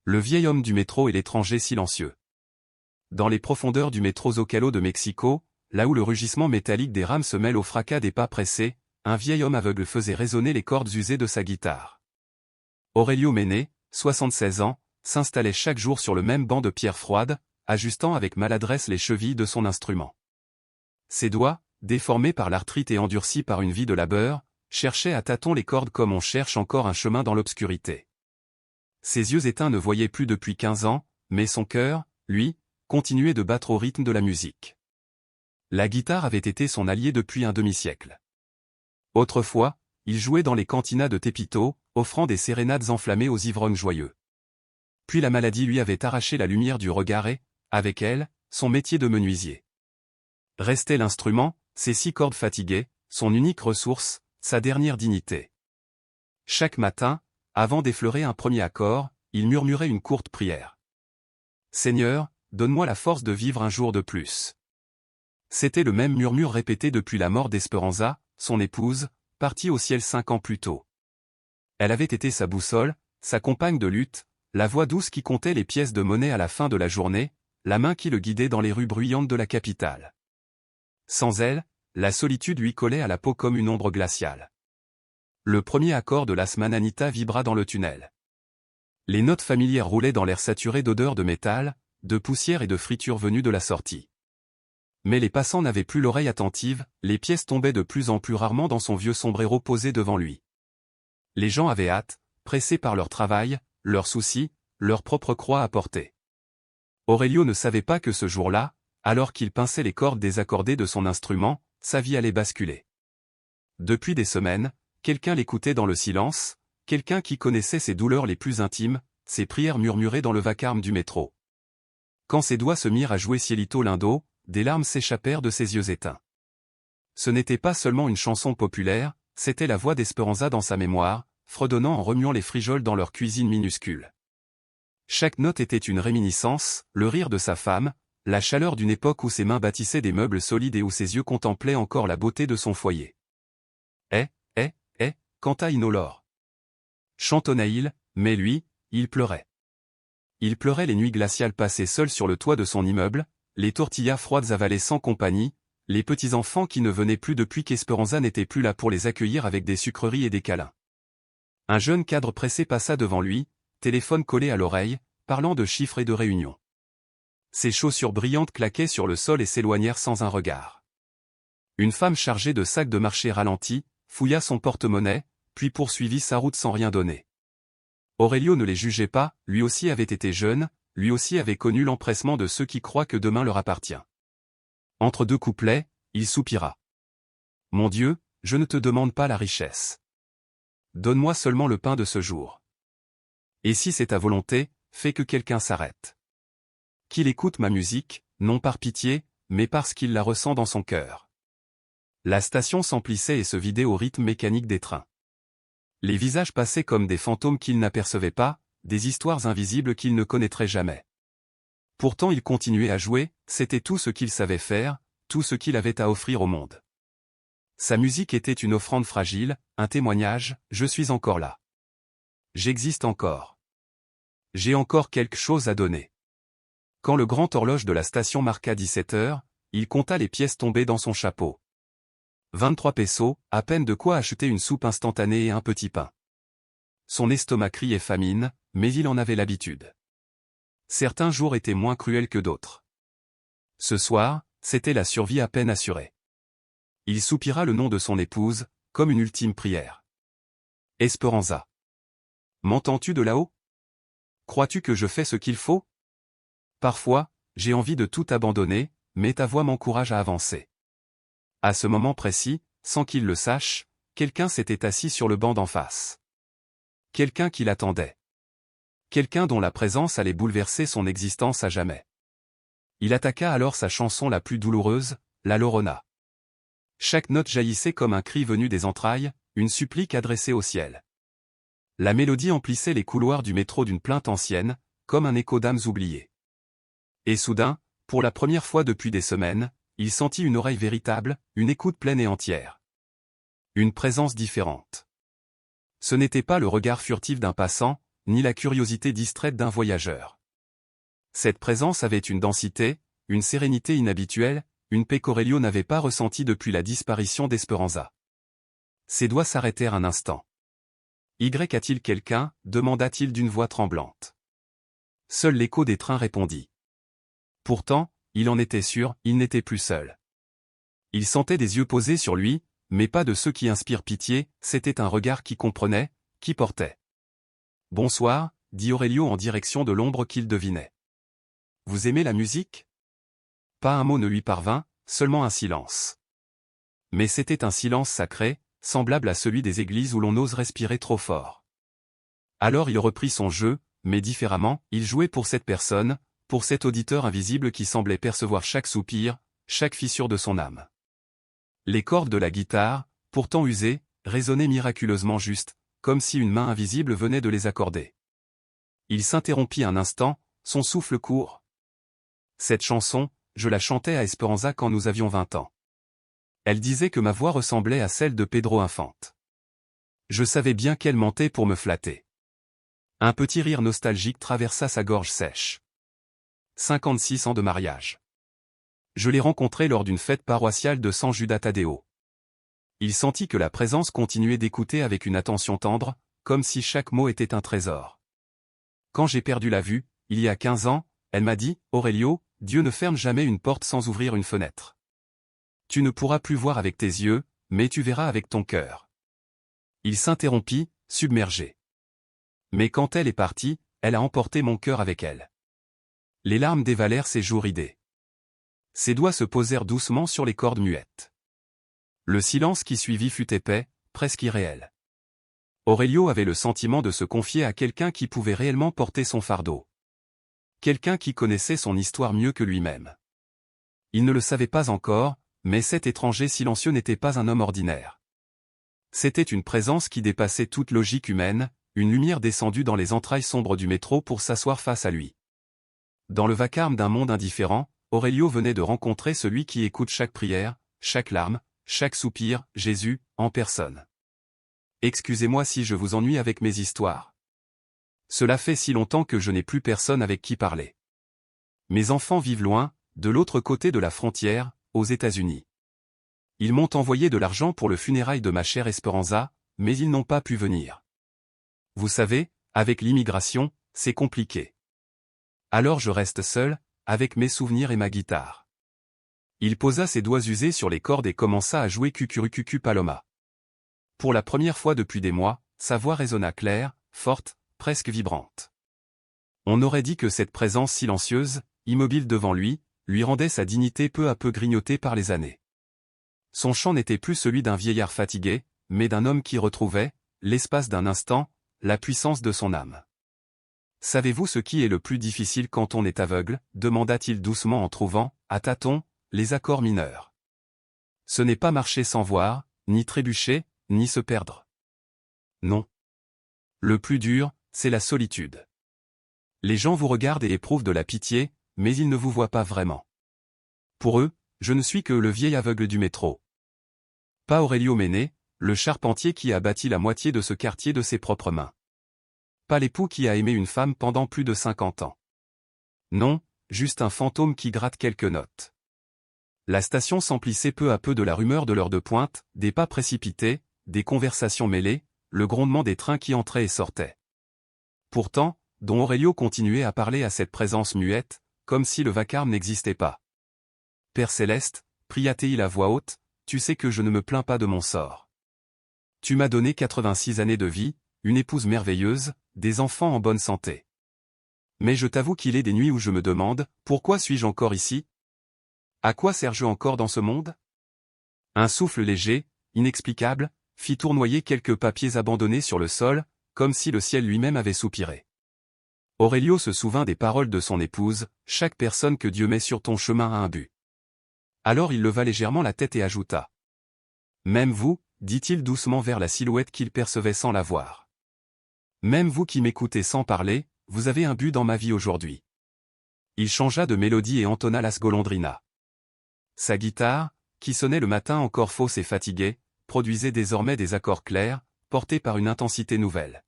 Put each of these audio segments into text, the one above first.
Le vieil homme du métro et l'étranger silencieux. Dans les profondeurs du métro Zocalo de Mexico, là où le rugissement métallique des rames se mêle au fracas des pas pressés, un vieil homme aveugle faisait résonner les cordes usées de sa guitare. Aurelio Mene, 76 ans, s'installait chaque jour sur le même banc de pierre froide, ajustant avec maladresse les chevilles de son instrument. Ses doigts, déformés par l'arthrite et endurcis par une vie de labeur, cherchaient à tâtons les cordes comme on cherche encore un chemin dans l'obscurité. Ses yeux éteints ne voyaient plus depuis 15 ans, mais son cœur, lui, continuait de battre au rythme de la musique. La guitare avait été son allié depuis un demi-siècle. Autrefois, il jouait dans les cantinas de Tepito, offrant des sérénades enflammées aux ivrognes joyeux. Puis la maladie lui avait arraché la lumière du regard et, avec elle, son métier de menuisier. Restait l'instrument, ses 6 cordes fatiguées, son unique ressource, sa dernière dignité. Chaque matin, avant d'effleurer un premier accord, il murmurait une courte prière. « Seigneur, donne-moi la force de vivre un jour de plus. » C'était le même murmure répété depuis la mort d'Esperanza, son épouse, partie au ciel 5 ans plus tôt. Elle avait été sa boussole, sa compagne de lutte, la voix douce qui comptait les pièces de monnaie à la fin de la journée, la main qui le guidait dans les rues bruyantes de la capitale. Sans elle, la solitude lui collait à la peau comme une ombre glaciale. Le premier accord de Las Mananitas vibra dans le tunnel. Les notes familières roulaient dans l'air saturé d'odeurs de métal, de poussière et de friture venues de la sortie. Mais les passants n'avaient plus l'oreille attentive, les pièces tombaient de plus en plus rarement dans son vieux sombrero posé devant lui. Les gens avaient hâte, pressés par leur travail, leurs soucis, leur propre croix à porter. Aurelio ne savait pas que ce jour-là, alors qu'il pinçait les cordes désaccordées de son instrument, sa vie allait basculer. Depuis des semaines, quelqu'un l'écoutait dans le silence, quelqu'un qui connaissait ses douleurs les plus intimes, ses prières murmurées dans le vacarme du métro. Quand ses doigts se mirent à jouer Cielito Lindo, des larmes s'échappèrent de ses yeux éteints. Ce n'était pas seulement une chanson populaire, c'était la voix d'Esperanza dans sa mémoire, fredonnant en remuant les frijoles dans leur cuisine minuscule. Chaque note était une réminiscence, le rire de sa femme, la chaleur d'une époque où ses mains bâtissaient des meubles solides et où ses yeux contemplaient encore la beauté de son foyer. Canta Inolore. Chantonnait-il, mais lui, il pleurait. Il pleurait les nuits glaciales passées seul sur le toit de son immeuble, les tortillas froides avalées sans compagnie, les petits-enfants qui ne venaient plus depuis qu'Esperanza n'était plus là pour les accueillir avec des sucreries et des câlins. Un jeune cadre pressé passa devant lui, téléphone collé à l'oreille, parlant de chiffres et de réunions. Ses chaussures brillantes claquaient sur le sol et s'éloignèrent sans un regard. Une femme chargée de sacs de marché ralentit, fouilla son porte-monnaie, puis poursuivit sa route sans rien donner. Aurelio ne les jugeait pas, lui aussi avait été jeune, lui aussi avait connu l'empressement de ceux qui croient que demain leur appartient. Entre 2 couplets, il soupira. « Mon Dieu, je ne te demande pas la richesse. Donne-moi seulement le pain de ce jour. Et si c'est ta volonté, fais que quelqu'un s'arrête. Qu'il écoute ma musique, non par pitié, mais parce qu'il la ressent dans son cœur. » La station s'emplissait et se vidait au rythme mécanique des trains. Les visages passaient comme des fantômes qu'il n'apercevait pas, des histoires invisibles qu'il ne connaîtrait jamais. Pourtant il continuait à jouer, c'était tout ce qu'il savait faire, tout ce qu'il avait à offrir au monde. Sa musique était une offrande fragile, un témoignage, je suis encore là. J'existe encore. J'ai encore quelque chose à donner. Quand le grand horloge de la station marqua 17 heures, il compta les pièces tombées dans son chapeau. 23 pesos, à peine de quoi acheter une soupe instantanée et un petit pain. Son estomac criait famine, mais il en avait l'habitude. Certains jours étaient moins cruels que d'autres. Ce soir, c'était la survie à peine assurée. Il soupira le nom de son épouse, comme une ultime prière. Esperanza. M'entends-tu de là-haut? Crois-tu que je fais ce qu'il faut? Parfois, j'ai envie de tout abandonner, mais ta voix m'encourage à avancer. À ce moment précis, sans qu'il le sache, quelqu'un s'était assis sur le banc d'en face. Quelqu'un qui l'attendait. Quelqu'un dont la présence allait bouleverser son existence à jamais. Il attaqua alors sa chanson la plus douloureuse, la Llorona. Chaque note jaillissait comme un cri venu des entrailles, une supplique adressée au ciel. La mélodie emplissait les couloirs du métro d'une plainte ancienne, comme un écho d'âmes oubliées. Et soudain, pour la première fois depuis des semaines, il sentit une oreille véritable, une écoute pleine et entière. Une présence différente. Ce n'était pas le regard furtif d'un passant, ni la curiosité distraite d'un voyageur. Cette présence avait une densité, une sérénité inhabituelle, une paix qu'Aurelio n'avait pas ressentie depuis la disparition d'Esperanza. Ses doigts s'arrêtèrent un instant. Y a-t-il quelqu'un demanda-t-il d'une voix tremblante. Seul l'écho des trains répondit. Pourtant, il en était sûr, il n'était plus seul. Il sentait des yeux posés sur lui, mais pas de ceux qui inspirent pitié, c'était un regard qui comprenait, qui portait. « Bonsoir », dit Aurelio en direction de l'ombre qu'il devinait. « Vous aimez la musique ?» Pas un mot ne lui parvint, seulement un silence. Mais c'était un silence sacré, semblable à celui des églises où l'on ose respirer trop fort. Alors il reprit son jeu, mais différemment, il jouait pour cette personne, pour cet auditeur invisible qui semblait percevoir chaque soupir, chaque fissure de son âme. Les cordes de la guitare, pourtant usées, résonnaient miraculeusement justes, comme si une main invisible venait de les accorder. Il s'interrompit un instant, son souffle court. Cette chanson, je la chantais à Esperanza quand nous avions 20 ans. Elle disait que ma voix ressemblait à celle de Pedro Infante. Je savais bien qu'elle mentait pour me flatter. Un petit rire nostalgique traversa sa gorge sèche. 56 ans de mariage. Je l'ai rencontré lors d'une fête paroissiale de San Judas Tadeo. Il sentit que la présence continuait d'écouter avec une attention tendre, comme si chaque mot était un trésor. Quand j'ai perdu la vue, il y a 15 ans, elle m'a dit, Aurelio, Dieu ne ferme jamais une porte sans ouvrir une fenêtre. Tu ne pourras plus voir avec tes yeux, mais tu verras avec ton cœur. Il s'interrompit, submergé. Mais quand elle est partie, elle a emporté mon cœur avec elle. Les larmes dévalèrent ses joues ridées. Ses doigts se posèrent doucement sur les cordes muettes. Le silence qui suivit fut épais, presque irréel. Aurelio avait le sentiment de se confier à quelqu'un qui pouvait réellement porter son fardeau. Quelqu'un qui connaissait son histoire mieux que lui-même. Il ne le savait pas encore, mais cet étranger silencieux n'était pas un homme ordinaire. C'était une présence qui dépassait toute logique humaine, une lumière descendue dans les entrailles sombres du métro pour s'asseoir face à lui. Dans le vacarme d'un monde indifférent, Aurelio venait de rencontrer celui qui écoute chaque prière, chaque larme, chaque soupir, Jésus, en personne. Excusez-moi si je vous ennuie avec mes histoires. Cela fait si longtemps que je n'ai plus personne avec qui parler. Mes enfants vivent loin, de l'autre côté de la frontière, aux États-Unis. Ils m'ont envoyé de l'argent pour le funérail de ma chère Esperanza, mais ils n'ont pas pu venir. Vous savez, avec l'immigration, c'est compliqué. Alors je reste seul, avec mes souvenirs et ma guitare. Il posa ses doigts usés sur les cordes et commença à jouer Cucurucucu Paloma. Pour la première fois depuis des mois, sa voix résonna claire, forte, presque vibrante. On aurait dit que cette présence silencieuse, immobile devant lui rendait sa dignité peu à peu grignotée par les années. Son chant n'était plus celui d'un vieillard fatigué, mais d'un homme qui retrouvait, l'espace d'un instant, la puissance de son âme. « Savez-vous ce qui est le plus difficile quand on est aveugle » demanda-t-il doucement en trouvant, à tâtons, les accords mineurs. Ce n'est pas marcher sans voir, ni trébucher, ni se perdre. Non. Le plus dur, c'est la solitude. Les gens vous regardent et éprouvent de la pitié, mais ils ne vous voient pas vraiment. Pour eux, je ne suis que le vieil aveugle du métro. Pas Aurelio Méné, le charpentier qui a bâti la moitié de ce quartier de ses propres mains. Pas l'époux qui a aimé une femme pendant plus de 50 ans. Non, juste un fantôme qui gratte quelques notes. La station s'emplissait peu à peu de la rumeur de l'heure de pointe, des pas précipités, des conversations mêlées, le grondement des trains qui entraient et sortaient. Pourtant, Don Aurelio continuait à parler à cette présence muette, comme si le vacarme n'existait pas. « Père Céleste, pria-t-il à voix haute, tu sais que je ne me plains pas de mon sort. Tu m'as donné 86 années de vie, une épouse merveilleuse, des enfants en bonne santé. Mais je t'avoue qu'il est des nuits où je me demande, pourquoi suis-je encore ici? À quoi sers-je encore dans ce monde? » Un souffle léger, inexplicable, fit tournoyer quelques papiers abandonnés sur le sol, comme si le ciel lui-même avait soupiré. Aurelio se souvint des paroles de son épouse, « Chaque personne que Dieu met sur ton chemin a un but. » Alors il leva légèrement la tête et ajouta. « Même vous, dit-il doucement vers la silhouette qu'il percevait sans la voir. Même vous qui m'écoutez sans parler, vous avez un but dans ma vie aujourd'hui. » Il changea de mélodie et entonna Las Golondrinas. Sa guitare, qui sonnait le matin encore fausse et fatiguée, produisait désormais des accords clairs, portés par une intensité nouvelle.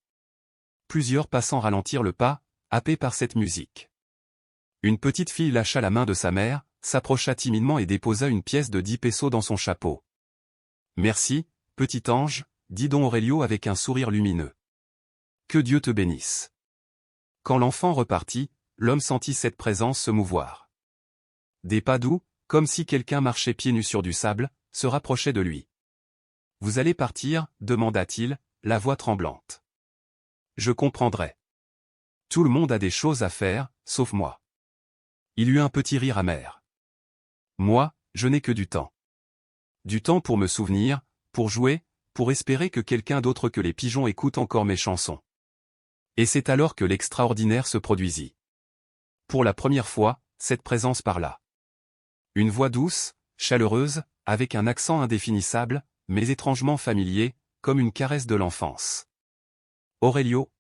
plusieurs passants ralentirent le pas, happés par cette musique. Une petite fille lâcha la main de sa mère, s'approcha timidement et déposa une pièce de 10 pesos dans son chapeau. « Merci, petit ange », dit don Aurelio avec un sourire lumineux. « Que Dieu te bénisse. » Quand l'enfant repartit, l'homme sentit cette présence se mouvoir. Des pas doux, comme si quelqu'un marchait pieds nus sur du sable, se rapprochaient de lui. « Vous allez partir ?» demanda-t-il, la voix tremblante. « Je comprendrai. Tout le monde a des choses à faire, sauf moi. » Il eut un petit rire amer. « Moi, je n'ai que du temps. Du temps pour me souvenir, pour jouer, pour espérer que quelqu'un d'autre que les pigeons écoute encore mes chansons. » Et c'est alors que l'extraordinaire se produisit. Pour la première fois, cette présence parla. Une voix douce, chaleureuse, avec un accent indéfinissable, mais étrangement familier, comme une caresse de l'enfance. « Aurelio !»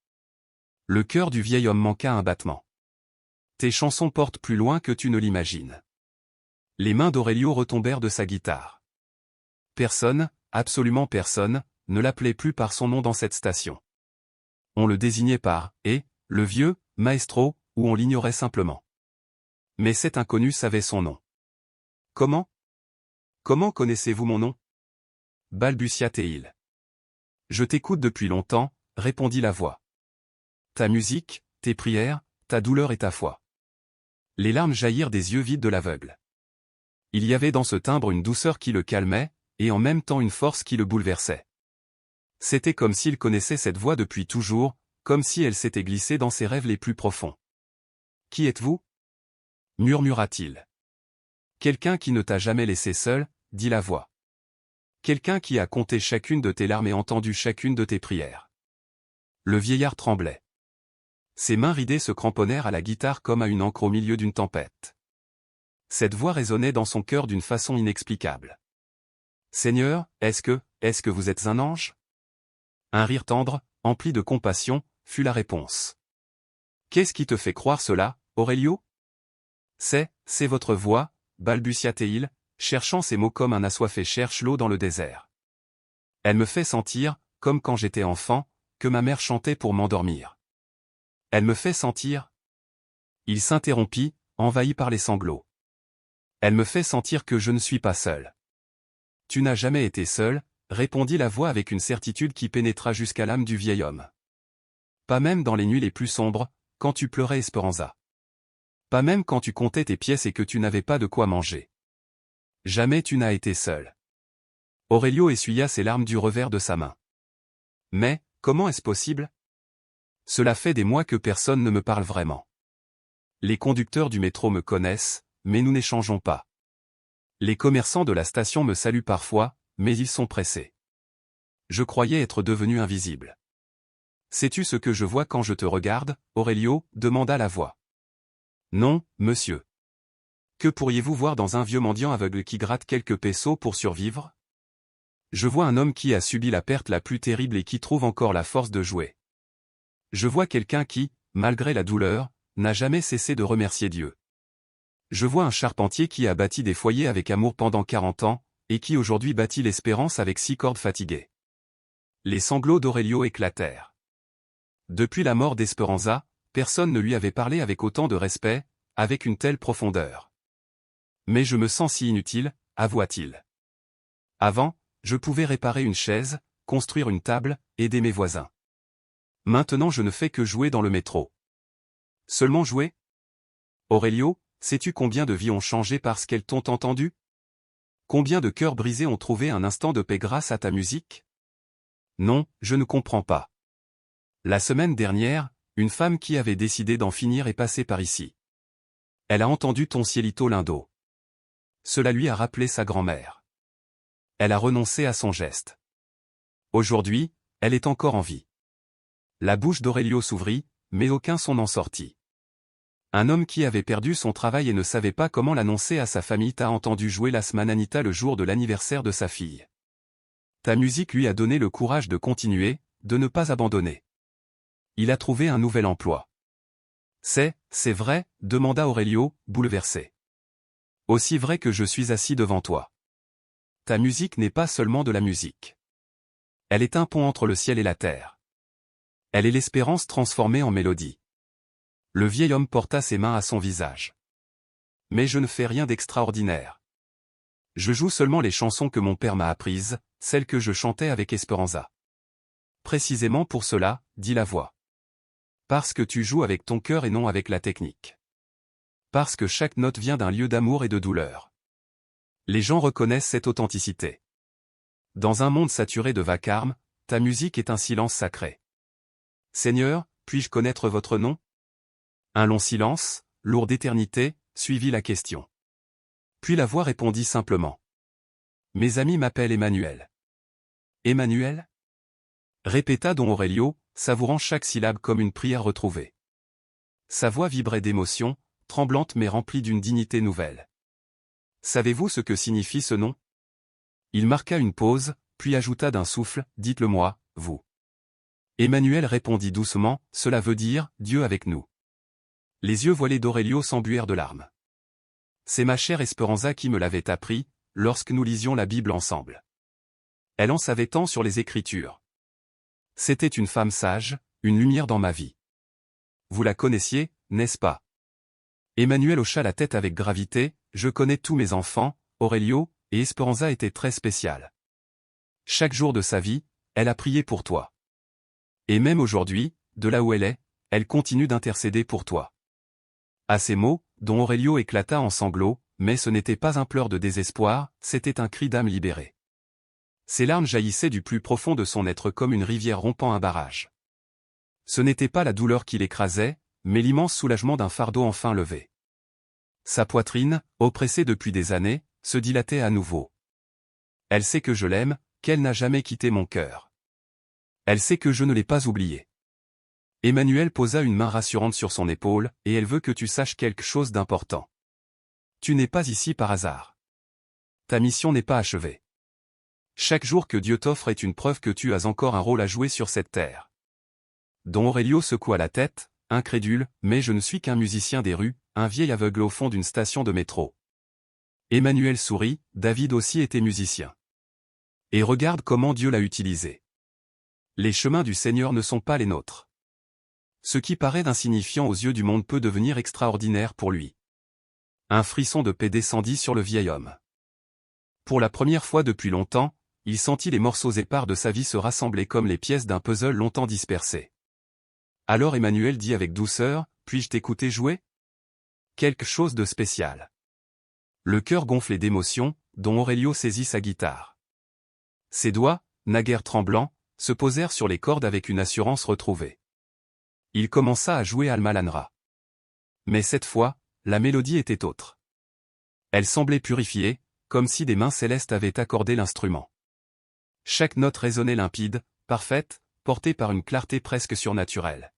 Le cœur du vieil homme manqua un battement. « Tes chansons portent plus loin que tu ne l'imagines. » Les mains d'Aurelio retombèrent de sa guitare. Personne, absolument personne, ne l'appelait plus par son nom dans cette station. On le désignait par « et », le vieux, maestro, ou on l'ignorait simplement. Mais cet inconnu savait son nom. « Comment ? Comment connaissez-vous mon nom ?» balbutia Théil. « Je t'écoute depuis longtemps, » répondit la voix. « Ta musique, tes prières, ta douleur et ta foi. » Les larmes jaillirent des yeux vides de l'aveugle. Il y avait dans ce timbre une douceur qui le calmait, et en même temps une force qui le bouleversait. C'était comme s'il connaissait cette voix depuis toujours, comme si elle s'était glissée dans ses rêves les plus profonds. « Qui êtes-vous » murmura-t-il. « Quelqu'un qui ne t'a jamais laissé seul, » dit la voix. « Quelqu'un qui a compté chacune de tes larmes et entendu chacune de tes prières. » Le vieillard tremblait. Ses mains ridées se cramponnèrent à la guitare comme à une ancre au milieu d'une tempête. Cette voix résonnait dans son cœur d'une façon inexplicable. « Seigneur, est-ce que vous êtes un ange ?» Un rire tendre, empli de compassion, fut la réponse. « Qu'est-ce qui te fait croire cela, Aurelio ?» « C'est votre voix, » balbutia Théil, cherchant ses mots comme un assoiffé cherche l'eau dans le désert. « Elle me fait sentir, comme quand j'étais enfant, que ma mère chantait pour m'endormir. Elle me fait sentir... » Il s'interrompit, envahi par les sanglots. « Elle me fait sentir que je ne suis pas seul. »« Tu n'as jamais été seul, » répondit la voix avec une certitude qui pénétra jusqu'à l'âme du vieil homme. « Pas même dans les nuits les plus sombres, quand tu pleurais Esperanza. Pas même quand tu comptais tes pièces et que tu n'avais pas de quoi manger. Jamais tu n'as été seul. » Aurelio essuya ses larmes du revers de sa main. « Mais, comment est-ce possible ? Cela fait des mois que personne ne me parle vraiment. Les conducteurs du métro me connaissent, mais nous n'échangeons pas. Les commerçants de la station me saluent parfois, mais ils sont pressés. Je croyais être devenu invisible. »« Sais-tu ce que je vois quand je te regarde, Aurelio ?» demanda la voix. « Non, monsieur. » « Que pourriez-vous voir dans un vieux mendiant aveugle qui gratte quelques pesos pour survivre ? Je vois un homme qui a subi la perte la plus terrible et qui trouve encore la force de jouer. Je vois quelqu'un qui, malgré la douleur, n'a jamais cessé de remercier Dieu. Je vois un charpentier qui a bâti des foyers avec amour pendant 40 ans, et qui aujourd'hui bâtit l'espérance avec 6 cordes fatiguées. » Les sanglots d'Aurelio éclatèrent. Depuis la mort d'Esperanza, personne ne lui avait parlé avec autant de respect, avec une telle profondeur. « Mais je me sens si inutile, » avoua-t-il. « Avant, je pouvais réparer une chaise, construire une table, aider mes voisins. Maintenant je ne fais que jouer dans le métro. » « Seulement jouer ? Aurelio, sais-tu combien de vies ont changé parce qu'elles t'ont entendu ? Combien de cœurs brisés ont trouvé un instant de paix grâce à ta musique ? Non, je ne comprends pas. La semaine dernière, une femme qui avait décidé d'en finir est passée par ici. Elle a entendu ton cielito lindo. Cela lui a rappelé sa grand-mère. Elle a renoncé à son geste. Aujourd'hui, elle est encore en vie. » La bouche d'Aurelio s'ouvrit, mais aucun son n'en sortit. Un homme qui avait perdu son travail et ne savait pas comment l'annoncer à sa famille t'a entendu jouer la Smananita le jour de l'anniversaire de sa fille. Ta musique lui a donné le courage de continuer, de ne pas abandonner. Il a trouvé un nouvel emploi. « C'est vrai ?» demanda Aurelio, bouleversé. « Aussi vrai que je suis assis devant toi. Ta musique n'est pas seulement de la musique. Elle est un pont entre le ciel et la terre. Elle est l'espérance transformée en mélodie. Le vieil homme porta ses mains à son visage. Mais je ne fais rien d'extraordinaire. Je joue seulement les chansons que mon père m'a apprises, celles que je chantais avec Esperanza. Précisément pour cela, dit la voix. Parce que tu joues avec ton cœur et non avec la technique. Parce que chaque note vient d'un lieu d'amour et de douleur. Les gens reconnaissent cette authenticité. Dans un monde saturé de vacarme, ta musique est un silence sacré. Seigneur, puis-je connaître votre nom? Un long silence, lourd d'éternité, suivit la question. Puis la voix répondit simplement. Mes amis m'appellent Emmanuel. Emmanuel? Répéta don Aurelio, savourant chaque syllabe comme une prière retrouvée. Sa voix vibrait d'émotion, tremblante mais remplie d'une dignité nouvelle. Savez-vous ce que signifie ce nom? Il marqua une pause, puis ajouta d'un souffle, dites-le-moi, vous. Emmanuel répondit doucement, cela veut dire, Dieu avec nous. Les yeux voilés d'Aurelio s'embuèrent de larmes. C'est ma chère Esperanza qui me l'avait appris, lorsque nous lisions la Bible ensemble. Elle en savait tant sur les Écritures. C'était une femme sage, une lumière dans ma vie. Vous la connaissiez, n'est-ce pas? Emmanuel hocha la tête avec gravité, je connais tous mes enfants, Aurelio, et Esperanza était très spéciale. Chaque jour de sa vie, elle a prié pour toi. Et même aujourd'hui, de là où elle continue d'intercéder pour toi. À ces mots, don Aurelio éclata en sanglots, mais ce n'était pas un pleur de désespoir, c'était un cri d'âme libérée. Ses larmes jaillissaient du plus profond de son être comme une rivière rompant un barrage. Ce n'était pas la douleur qui l'écrasait, mais l'immense soulagement d'un fardeau enfin levé. Sa poitrine, oppressée depuis des années, se dilatait à nouveau. Elle sait que je l'aime, qu'elle n'a jamais quitté mon cœur. Elle sait que je ne l'ai pas oubliée. Emmanuel posa une main rassurante sur son épaule, et elle veut que tu saches quelque chose d'important. Tu n'es pas ici par hasard. Ta mission n'est pas achevée. Chaque jour que Dieu t'offre est une preuve que tu as encore un rôle à jouer sur cette terre. Don Aurelio secoua la tête, incrédule, mais je ne suis qu'un musicien des rues, un vieil aveugle au fond d'une station de métro. Emmanuel sourit, David aussi était musicien. Et regarde comment Dieu l'a utilisé. Les chemins du Seigneur ne sont pas les nôtres. Ce qui paraît insignifiant aux yeux du monde peut devenir extraordinaire pour lui. Un frisson de paix descendit sur le vieil homme. Pour la première fois depuis longtemps, il sentit les morceaux épars de sa vie se rassembler comme les pièces d'un puzzle longtemps dispersées. Alors Emmanuel dit avec douceur, puis-je t'écouter jouer? Quelque chose de spécial. Le cœur gonflé d'émotion, don Aurelio saisit sa guitare. Ses doigts, naguère tremblants, se posèrent sur les cordes avec une assurance retrouvée. Il commença à jouer Alma Lanra. Mais cette fois, la mélodie était autre. Elle semblait purifiée, comme si des mains célestes avaient accordé l'instrument. Chaque note résonnait limpide, parfaite, portée par une clarté presque surnaturelle.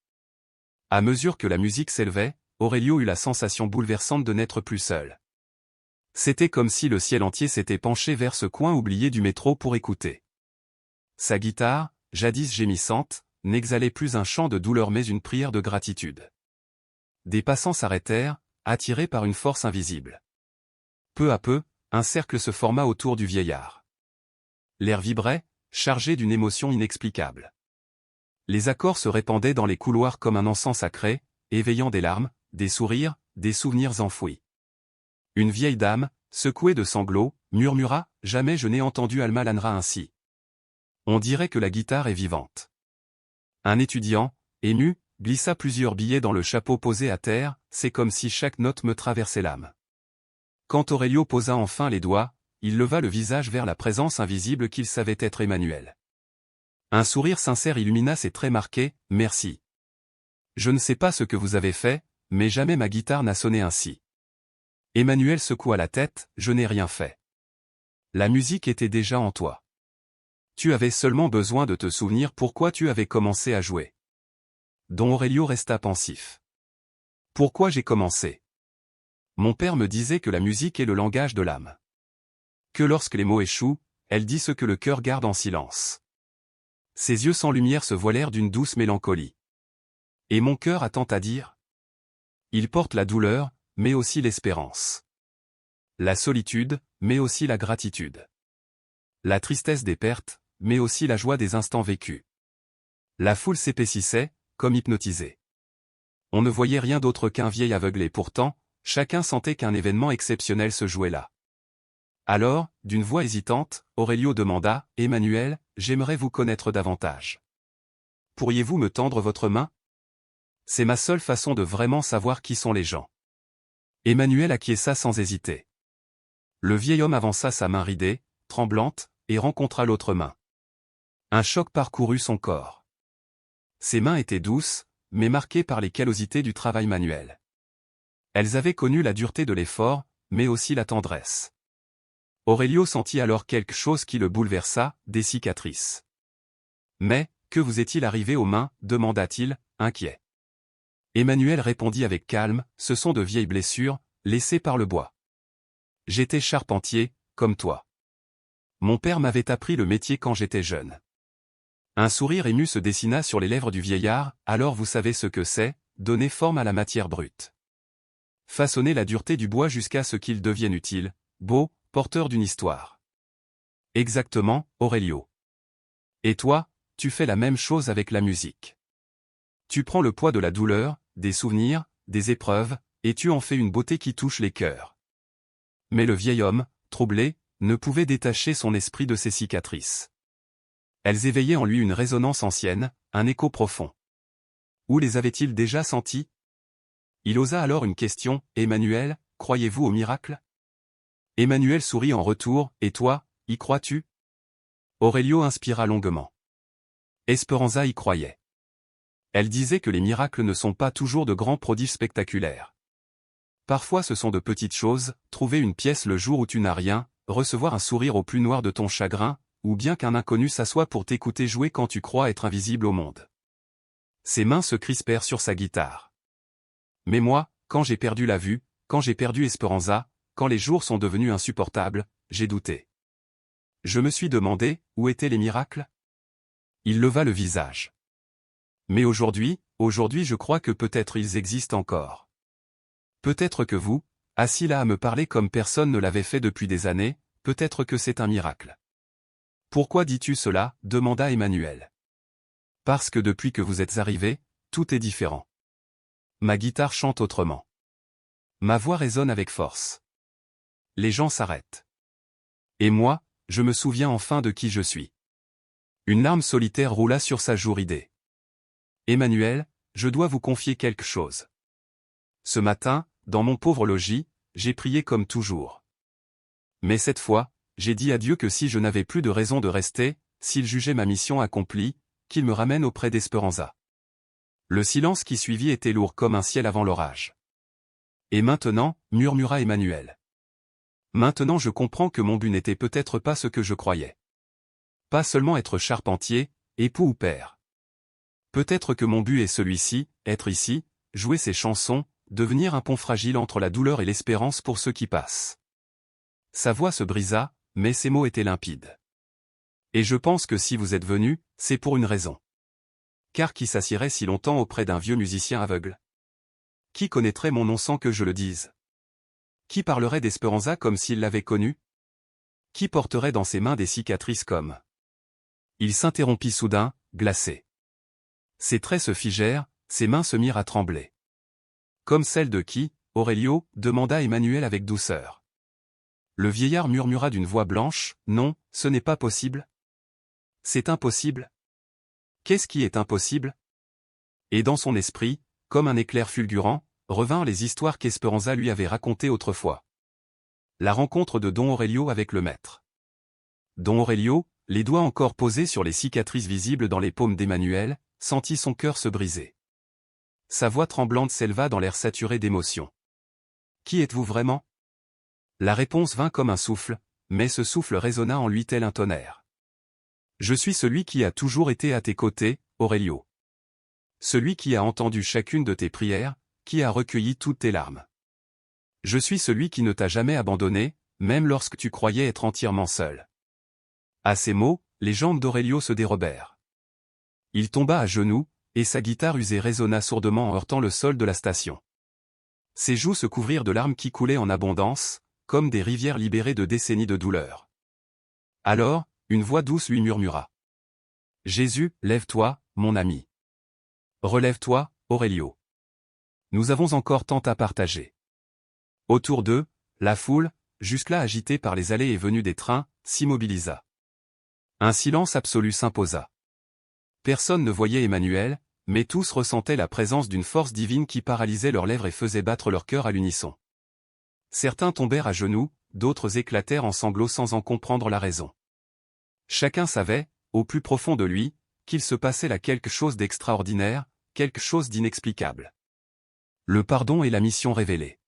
À mesure que la musique s'élevait, Aurelio eut la sensation bouleversante de n'être plus seul. C'était comme si le ciel entier s'était penché vers ce coin oublié du métro pour écouter. Sa guitare, jadis gémissante, n'exhalait plus un chant de douleur mais une prière de gratitude. Des passants s'arrêtèrent, attirés par une force invisible. Peu à peu, un cercle se forma autour du vieillard. L'air vibrait, chargé d'une émotion inexplicable. Les accords se répandaient dans les couloirs comme un encens sacré, éveillant des larmes, des sourires, des souvenirs enfouis. Une vieille dame, secouée de sanglots, murmura « Jamais je n'ai entendu Alma Lanra ainsi. On dirait que la guitare est vivante. » Un étudiant, ému, glissa plusieurs billets dans le chapeau posé à terre, c'est comme si chaque note me traversait l'âme. Quand Aurelio posa enfin les doigts, il leva le visage vers la présence invisible qu'il savait être Emmanuel. Un sourire sincère illumina ses traits marqués, « Merci. Je ne sais pas ce que vous avez fait, mais jamais ma guitare n'a sonné ainsi. » Emmanuel secoua la tête, « Je n'ai rien fait. La musique était déjà en toi. Tu avais seulement besoin de te souvenir pourquoi tu avais commencé à jouer. » Don Aurelio resta pensif. « Pourquoi j'ai commencé? Mon père me disait que la musique est le langage de l'âme. Que lorsque les mots échouent, elle dit ce que le cœur garde en silence. » Ses yeux sans lumière se voilèrent d'une douce mélancolie. « Et mon cœur a tant à dire? Il porte la douleur, mais aussi l'espérance. La solitude, mais aussi la gratitude. La tristesse des pertes, mais aussi la joie des instants vécus. La foule s'épaississait, comme hypnotisée. On ne voyait rien d'autre qu'un vieil aveugle et pourtant, chacun sentait qu'un événement exceptionnel se jouait là. Alors, d'une voix hésitante, Aurelio demanda, « Emmanuel, j'aimerais vous connaître davantage. Pourriez-vous me tendre votre main? C'est ma seule façon de vraiment savoir qui sont les gens. » Emmanuel acquiesça sans hésiter. Le vieil homme avança sa main ridée, tremblante, et rencontra l'autre main. Un choc parcourut son corps. Ses mains étaient douces, mais marquées par les callosités du travail manuel. Elles avaient connu la dureté de l'effort, mais aussi la tendresse. Aurelio sentit alors quelque chose qui le bouleversa, des cicatrices. « Mais, que vous est-il arrivé aux mains » demanda-t-il, inquiet. Emmanuel répondit avec calme, « Ce sont de vieilles blessures, laissées par le bois. J'étais charpentier, comme toi. Mon père m'avait appris le métier quand j'étais jeune. » Un sourire ému se dessina sur les lèvres du vieillard, « Alors vous savez ce que c'est, donner forme à la matière brute. Façonner la dureté du bois jusqu'à ce qu'il devienne utile, beau, porteur d'une histoire. » Exactement, Aurelio. Et toi, tu fais la même chose avec la musique. Tu prends le poids de la douleur, des souvenirs, des épreuves, et tu en fais une beauté qui touche les cœurs. Mais le vieil homme, troublé, ne pouvait détacher son esprit de ces cicatrices. Elles éveillaient en lui une résonance ancienne, un écho profond. Où les avait-il déjà sentis? Il osa alors une question, « Emmanuel, croyez-vous au miracle ?» Emmanuel sourit en retour, « Et toi, y crois-tu » Aurelio inspira longuement. Esperanza y croyait. Elle disait que les miracles ne sont pas toujours de grands prodiges spectaculaires. Parfois ce sont de petites choses, trouver une pièce le jour où tu n'as rien, recevoir un sourire au plus noir de ton chagrin, ou bien qu'un inconnu s'assoie pour t'écouter jouer quand tu crois être invisible au monde. Ses mains se crispèrent sur sa guitare. Mais moi, quand j'ai perdu la vue, quand j'ai perdu Esperanza, quand les jours sont devenus insupportables, j'ai douté. Je me suis demandé, où étaient les miracles? Il leva le visage. Mais aujourd'hui je crois que peut-être ils existent encore. Peut-être que vous, assis là à me parler comme personne ne l'avait fait depuis des années, peut-être que c'est un miracle. Pourquoi dis-tu cela? Demanda Emmanuel. Parce que depuis que vous êtes arrivé, tout est différent. Ma guitare chante autrement. Ma voix résonne avec force. Les gens s'arrêtent. Et moi, je me souviens enfin de qui je suis. Une larme solitaire roula sur sa joue ridée. Emmanuel, je dois vous confier quelque chose. Ce matin, dans mon pauvre logis, j'ai prié comme toujours. Mais cette fois, j'ai dit à Dieu que si je n'avais plus de raison de rester, s'il jugeait ma mission accomplie, qu'il me ramène auprès d'Esperanza. Le silence qui suivit était lourd comme un ciel avant l'orage. Et maintenant, murmura Emmanuel. Maintenant je comprends que mon but n'était peut-être pas ce que je croyais. Pas seulement être charpentier, époux ou père. Peut-être que mon but est celui-ci, être ici, jouer ces chansons, devenir un pont fragile entre la douleur et l'espérance pour ceux qui passent. Sa voix se brisa, mais ses mots étaient limpides. Et je pense que si vous êtes venu, c'est pour une raison. Car qui s'assierait si longtemps auprès d'un vieux musicien aveugle? Qui connaîtrait mon nom sans que je le dise? Qui parlerait d'Esperanza comme s'il l'avait connu? Qui porterait dans ses mains des cicatrices comme... Il s'interrompit soudain, glacé. Ses traits se figèrent, ses mains se mirent à trembler. Comme celle de qui, Aurelio? Demanda Emmanuel avec douceur. Le vieillard murmura d'une voix blanche, « Non, ce n'est pas possible. C'est impossible. » Qu'est-ce qui est impossible? Et dans son esprit, comme un éclair fulgurant, revinrent les histoires qu'Esperanza lui avait racontées autrefois. La rencontre de Don Aurelio avec le maître. Don Aurelio, les doigts encore posés sur les cicatrices visibles dans les paumes d'Emmanuel, sentit son cœur se briser. Sa voix tremblante s'éleva dans l'air saturé d'émotion. « Qui êtes-vous vraiment » La réponse vint comme un souffle, mais ce souffle résonna en lui tel un tonnerre. « Je suis celui qui a toujours été à tes côtés, Aurelio. Celui qui a entendu chacune de tes prières, qui a recueilli toutes tes larmes. Je suis celui qui ne t'a jamais abandonné, même lorsque tu croyais être entièrement seul. » À ces mots, les jambes d'Aurelio se dérobèrent. Il tomba à genoux, et sa guitare usée résonna sourdement en heurtant le sol de la station. Ses joues se couvrirent de larmes qui coulaient en abondance, comme des rivières libérées de décennies de douleur. Alors, une voix douce lui murmura. « Jésus, lève-toi, mon ami. Relève-toi, Aurelio. Nous avons encore tant à partager. Autour d'eux, la foule, jusque-là agitée par les allées et venues des trains, s'immobilisa. Un silence absolu s'imposa. Personne ne voyait Emmanuel, mais tous ressentaient la présence d'une force divine qui paralysait leurs lèvres et faisait battre leur cœur à l'unisson. Certains tombèrent à genoux, d'autres éclatèrent en sanglots sans en comprendre la raison. Chacun savait, au plus profond de lui, qu'il se passait là quelque chose d'extraordinaire, quelque chose d'inexplicable. Le pardon et la mission révélée.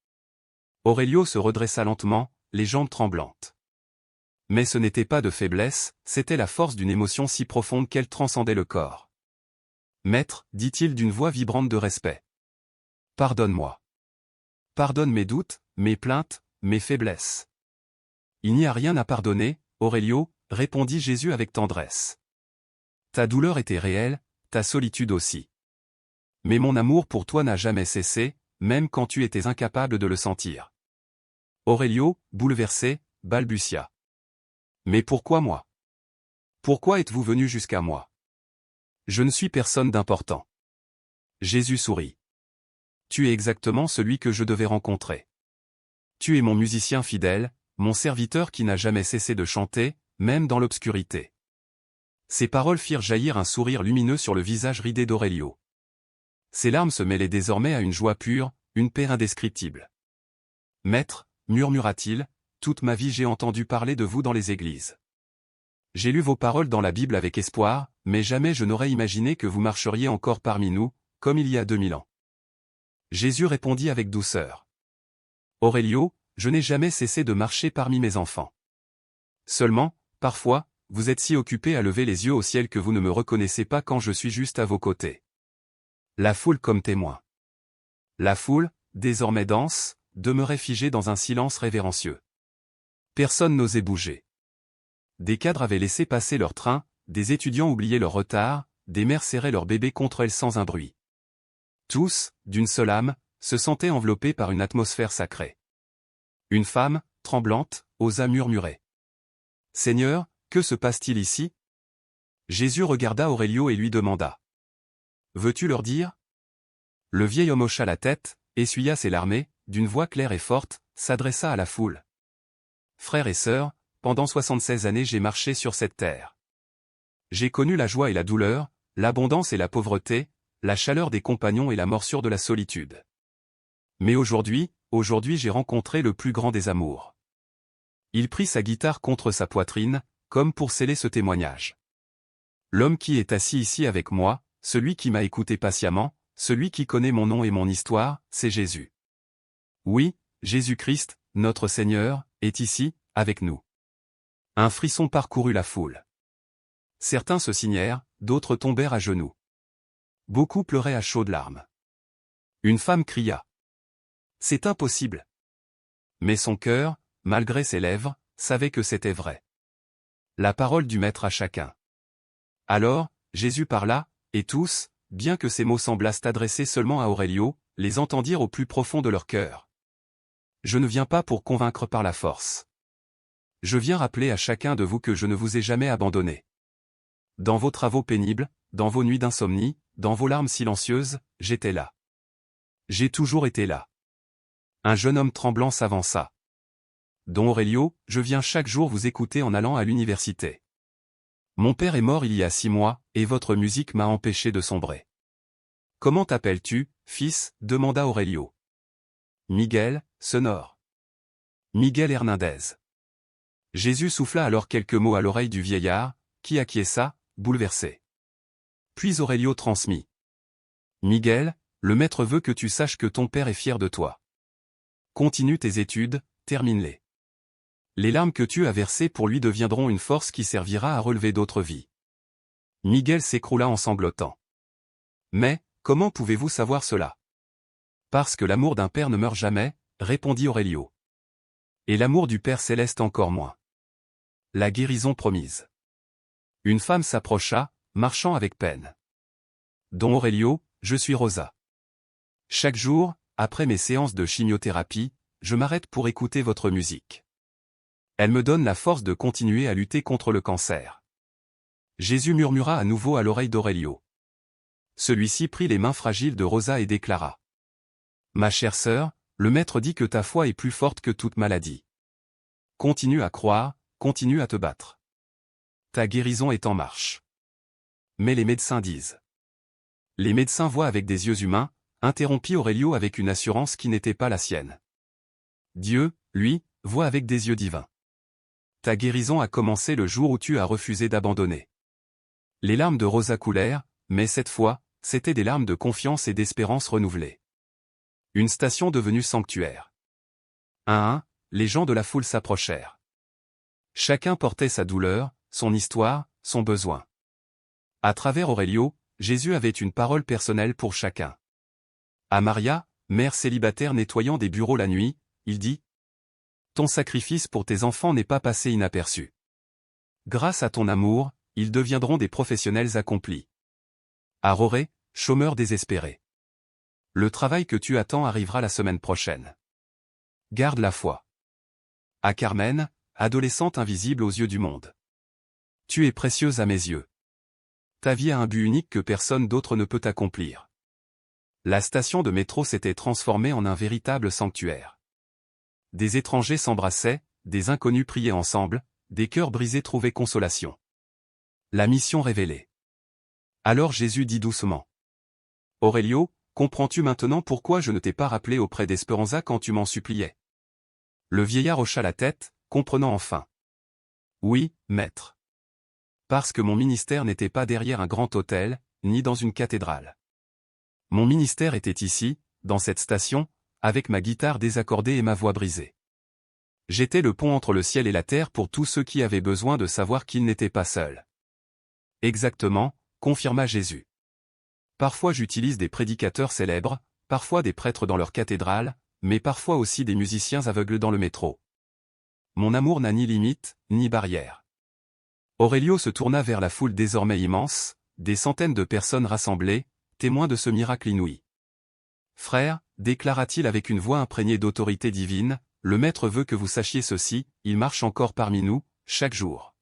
Aurelio se redressa lentement, les jambes tremblantes. Mais ce n'était pas de faiblesse, c'était la force d'une émotion si profonde qu'elle transcendait le corps. « Maître, dit-il d'une voix vibrante de respect. Pardonne-moi. Pardonne mes doutes, mes plaintes, mes faiblesses. Il n'y a rien à pardonner, Aurelio, répondit Jésus avec tendresse. Ta douleur était réelle, ta solitude aussi. Mais mon amour pour toi n'a jamais cessé, même quand tu étais incapable de le sentir. Aurelio, bouleversé, balbutia. Mais pourquoi moi? Pourquoi êtes-vous venu jusqu'à moi? Je ne suis personne d'important. Jésus sourit. Tu es exactement celui que je devais rencontrer. Tu es mon musicien fidèle, mon serviteur qui n'a jamais cessé de chanter, même dans l'obscurité. Ces paroles firent jaillir un sourire lumineux sur le visage ridé d'Aurelio. Ses larmes se mêlaient désormais à une joie pure, une paix indescriptible. Maître, murmura-t-il, toute ma vie j'ai entendu parler de vous dans les églises. J'ai lu vos paroles dans la Bible avec espoir, mais jamais je n'aurais imaginé que vous marcheriez encore parmi nous, comme il y a 2000 ans. Jésus répondit avec douceur. Aurelio, je n'ai jamais cessé de marcher parmi mes enfants. Seulement, parfois, vous êtes si occupé à lever les yeux au ciel que vous ne me reconnaissez pas quand je suis juste à vos côtés. La foule comme témoin. La foule, désormais dense, demeurait figée dans un silence révérencieux. Personne n'osait bouger. Des cadres avaient laissé passer leur train, des étudiants oubliaient leur retard, des mères serraient leurs bébés contre elles sans un bruit. Tous, d'une seule âme, se sentaient enveloppés par une atmosphère sacrée. Une femme, tremblante, osa murmurer. « Seigneur, que se passe-t-il ici ?» Jésus regarda Aurelio et lui demanda. « Veux-tu leur dire ?» Le vieil homme hocha la tête, essuya ses larmes et, d'une voix claire et forte, s'adressa à la foule. « Frères et sœurs, pendant 76 années j'ai marché sur cette terre. J'ai connu la joie et la douleur, l'abondance et la pauvreté, la chaleur des compagnons et la morsure de la solitude. Mais aujourd'hui j'ai rencontré le plus grand des amours. » Il prit sa guitare contre sa poitrine, comme pour sceller ce témoignage. L'homme qui est assis ici avec moi, celui qui m'a écouté patiemment, celui qui connaît mon nom et mon histoire, c'est Jésus. Oui, Jésus-Christ, notre Seigneur, est ici, avec nous. Un frisson parcourut la foule. Certains se signèrent, d'autres tombèrent à genoux. Beaucoup pleuraient à chaudes larmes. Une femme cria. « C'est impossible !» Mais son cœur, malgré ses lèvres, savait que c'était vrai. La parole du Maître à chacun. Alors, Jésus parla, et tous, bien que ces mots semblassent adressés seulement à Aurelio, les entendirent au plus profond de leur cœur. Je ne viens pas pour convaincre par la force. Je viens rappeler à chacun de vous que je ne vous ai jamais abandonné. Dans vos travaux pénibles, dans vos nuits d'insomnie, dans vos larmes silencieuses, j'étais là. J'ai toujours été là. Un jeune homme tremblant s'avança. Don Aurelio, je viens chaque jour vous écouter en allant à l'université. Mon père est mort il y a 6 mois, et votre musique m'a empêché de sombrer. Comment t'appelles-tu, fils? Demanda Aurelio. Miguel, sonore. Miguel Hernandez. Jésus souffla alors quelques mots à l'oreille du vieillard, qui acquiesça, bouleversé. Puis Aurelio transmit. Miguel, le maître veut que tu saches que ton père est fier de toi. Continue tes études, termine-les. Les larmes que tu as versées pour lui deviendront une force qui servira à relever d'autres vies. Miguel s'écroula en sanglotant. Mais, comment pouvez-vous savoir cela? Parce que l'amour d'un père ne meurt jamais, répondit Aurelio. Et l'amour du Père céleste encore moins. La guérison promise. Une femme s'approcha, marchant avec peine. Don Aurelio, je suis Rosa. Chaque jour, après mes séances de chimiothérapie, je m'arrête pour écouter votre musique. Elle me donne la force de continuer à lutter contre le cancer. Jésus murmura à nouveau à l'oreille d'Aurelio. Celui-ci prit les mains fragiles de Rosa et déclara. Ma chère sœur, le maître dit que ta foi est plus forte que toute maladie. Continue à croire, continue à te battre. Ta guérison est en marche. Mais les médecins disent. Les médecins voient avec des yeux humains, interrompit Aurelio avec une assurance qui n'était pas la sienne. Dieu, lui, voit avec des yeux divins. Ta guérison a commencé le jour où tu as refusé d'abandonner. Les larmes de Rosa coulèrent, mais cette fois, c'étaient des larmes de confiance et d'espérance renouvelées. Une station devenue sanctuaire. Un à un, les gens de la foule s'approchèrent. Chacun portait sa douleur, son histoire, son besoin. À travers Aurelio, Jésus avait une parole personnelle pour chacun. À Maria, mère célibataire nettoyant des bureaux la nuit, il dit « Ton sacrifice pour tes enfants n'est pas passé inaperçu. Grâce à ton amour, ils deviendront des professionnels accomplis. » À Roré, chômeur désespéré. Le travail que tu attends arrivera la semaine prochaine. Garde la foi. À Carmen, adolescente invisible aux yeux du monde. Tu es précieuse à mes yeux. Ta vie a un but unique que personne d'autre ne peut accomplir. La station de métro s'était transformée en un véritable sanctuaire. Des étrangers s'embrassaient, des inconnus priaient ensemble, des cœurs brisés trouvaient consolation. La mission révélée. Alors Jésus dit doucement. Aurelio, comprends-tu maintenant pourquoi je ne t'ai pas rappelé auprès d'Espéranza quand tu m'en suppliais? Le vieillard hocha la tête, comprenant enfin. Oui, maître. Parce que mon ministère n'était pas derrière un grand hôtel, ni dans une cathédrale. Mon ministère était ici, dans cette station, avec ma guitare désaccordée et ma voix brisée. J'étais le pont entre le ciel et la terre pour tous ceux qui avaient besoin de savoir qu'ils n'étaient pas seuls. Exactement, confirma Jésus. Parfois j'utilise des prédicateurs célèbres, parfois des prêtres dans leur cathédrale, mais parfois aussi des musiciens aveugles dans le métro. Mon amour n'a ni limite, ni barrière. Aurelio se tourna vers la foule désormais immense, des centaines de personnes rassemblées, témoins de ce miracle inouï. Frères, déclara-t-il avec une voix imprégnée d'autorité divine, le Maître veut que vous sachiez ceci, il marche encore parmi nous, chaque jour.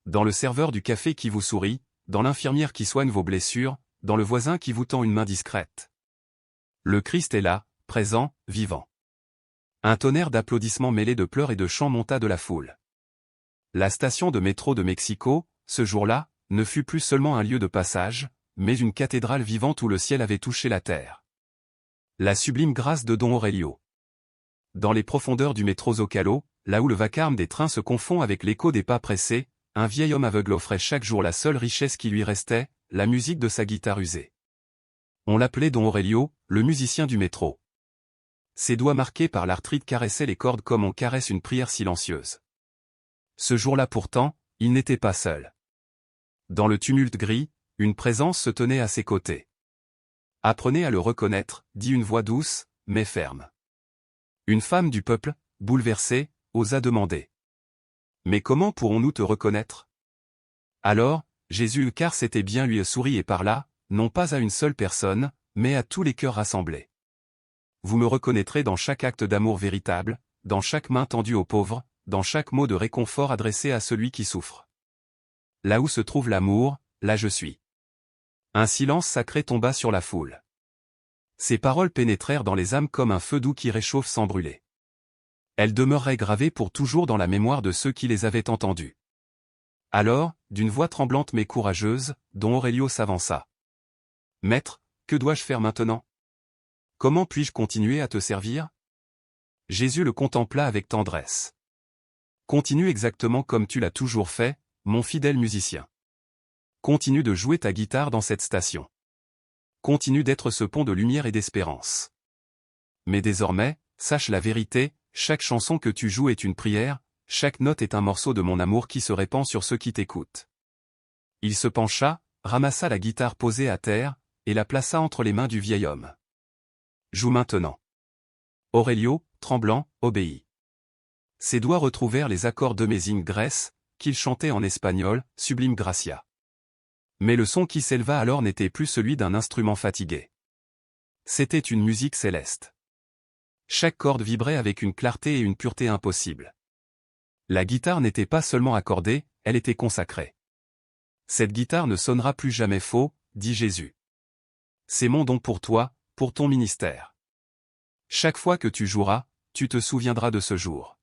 Dans le serveur du café qui vous sourit, dans l'infirmière qui soigne vos blessures, dans le voisin qui vous tend une main discrète. Le Christ est là, présent, vivant. Un tonnerre d'applaudissements mêlés de pleurs et de chants monta de la foule. La station de métro de Mexico, ce jour-là, ne fut plus seulement un lieu de passage, mais une cathédrale vivante où le ciel avait touché la terre. La sublime grâce de Don Aurelio. Dans les profondeurs du métro Zocalo, là où le vacarme des trains se confond avec l'écho des pas pressés, un vieil homme aveugle offrait chaque jour la seule richesse qui lui restait, la musique de sa guitare usée. On l'appelait Don Aurelio, le musicien du métro. Ses doigts marqués par l'arthrite caressaient les cordes comme on caresse une prière silencieuse. Ce jour-là pourtant, il n'était pas seul. Dans le tumulte gris, une présence se tenait à ses côtés. Apprenez à le reconnaître, dit une voix douce, mais ferme. Une femme du peuple, bouleversée, osa demander. Mais comment pourrons-nous te reconnaître? Alors, Jésus car c'était bien lui sourit et parla, non pas à une seule personne, mais à tous les cœurs rassemblés. Vous me reconnaîtrez dans chaque acte d'amour véritable, dans chaque main tendue aux pauvres, dans chaque mot de réconfort adressé à celui qui souffre. Là où se trouve l'amour, là je suis. Un silence sacré tomba sur la foule. Ces paroles pénétrèrent dans les âmes comme un feu doux qui réchauffe sans brûler. Elles demeureraient gravées pour toujours dans la mémoire de ceux qui les avaient entendues. Alors, d'une voix tremblante mais courageuse, Don Aurelio s'avança. « Maître, que dois-je faire maintenant? Comment puis-je continuer à te servir ?» Jésus le contempla avec tendresse. « Continue exactement comme tu l'as toujours fait, mon fidèle musicien. Continue de jouer ta guitare dans cette station. Continue d'être ce pont de lumière et d'espérance. Mais désormais, sache la vérité, chaque chanson que tu joues est une prière, chaque note est un morceau de mon amour qui se répand sur ceux qui t'écoutent. » Il se pencha, ramassa la guitare posée à terre, et la plaça entre les mains du vieil homme. « Joue maintenant. » Aurelio, tremblant, obéit. Ses doigts retrouvèrent les accords d'Amazing Grace, qu'il chantait en espagnol, Sublime Gracia. Mais le son qui s'éleva alors n'était plus celui d'un instrument fatigué. C'était une musique céleste. Chaque corde vibrait avec une clarté et une pureté impossibles. La guitare n'était pas seulement accordée, elle était consacrée. Cette guitare ne sonnera plus jamais faux, dit Jésus. C'est mon don pour toi, pour ton ministère. Chaque fois que tu joueras, tu te souviendras de ce jour.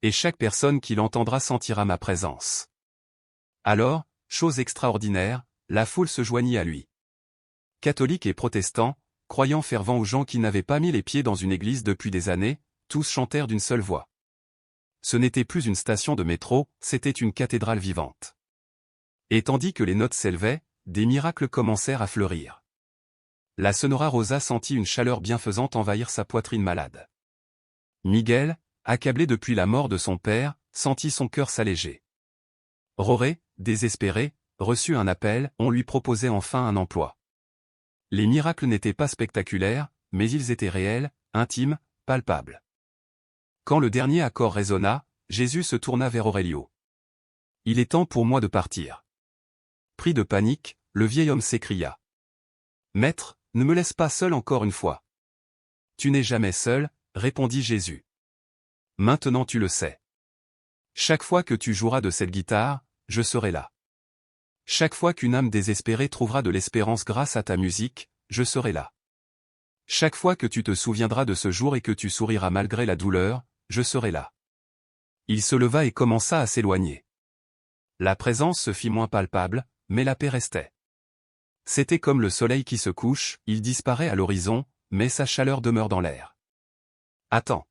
Et chaque personne qui l'entendra sentira ma présence. Alors, chose extraordinaire, la foule se joignit à lui. Catholiques et protestants, croyants fervents ou gens qui n'avaient pas mis les pieds dans une église depuis des années, tous chantèrent d'une seule voix. Ce n'était plus une station de métro, c'était une cathédrale vivante. Et tandis que les notes s'élevaient, des miracles commencèrent à fleurir. La Sonora Rosa sentit une chaleur bienfaisante envahir sa poitrine malade. Miguel, accablé depuis la mort de son père, sentit son cœur s'alléger. Roré, désespéré, reçut un appel, on lui proposait enfin un emploi. Les miracles n'étaient pas spectaculaires, mais ils étaient réels, intimes, palpables. Quand le dernier accord résonna, Jésus se tourna vers Aurelio. « Il est temps pour moi de partir. » Pris de panique, le vieil homme s'écria. « Maître, ne me laisse pas seul encore une fois. »« Tu n'es jamais seul, » répondit Jésus. « Maintenant tu le sais. Chaque fois que tu joueras de cette guitare, je serai là. Chaque fois qu'une âme désespérée trouvera de l'espérance grâce à ta musique, je serai là. Chaque fois que tu te souviendras de ce jour et que tu souriras malgré la douleur, je serai là. » Il se leva et commença à s'éloigner. La présence se fit moins palpable, mais la paix restait. C'était comme le soleil qui se couche, il disparaît à l'horizon, mais sa chaleur demeure dans l'air. « Attends !»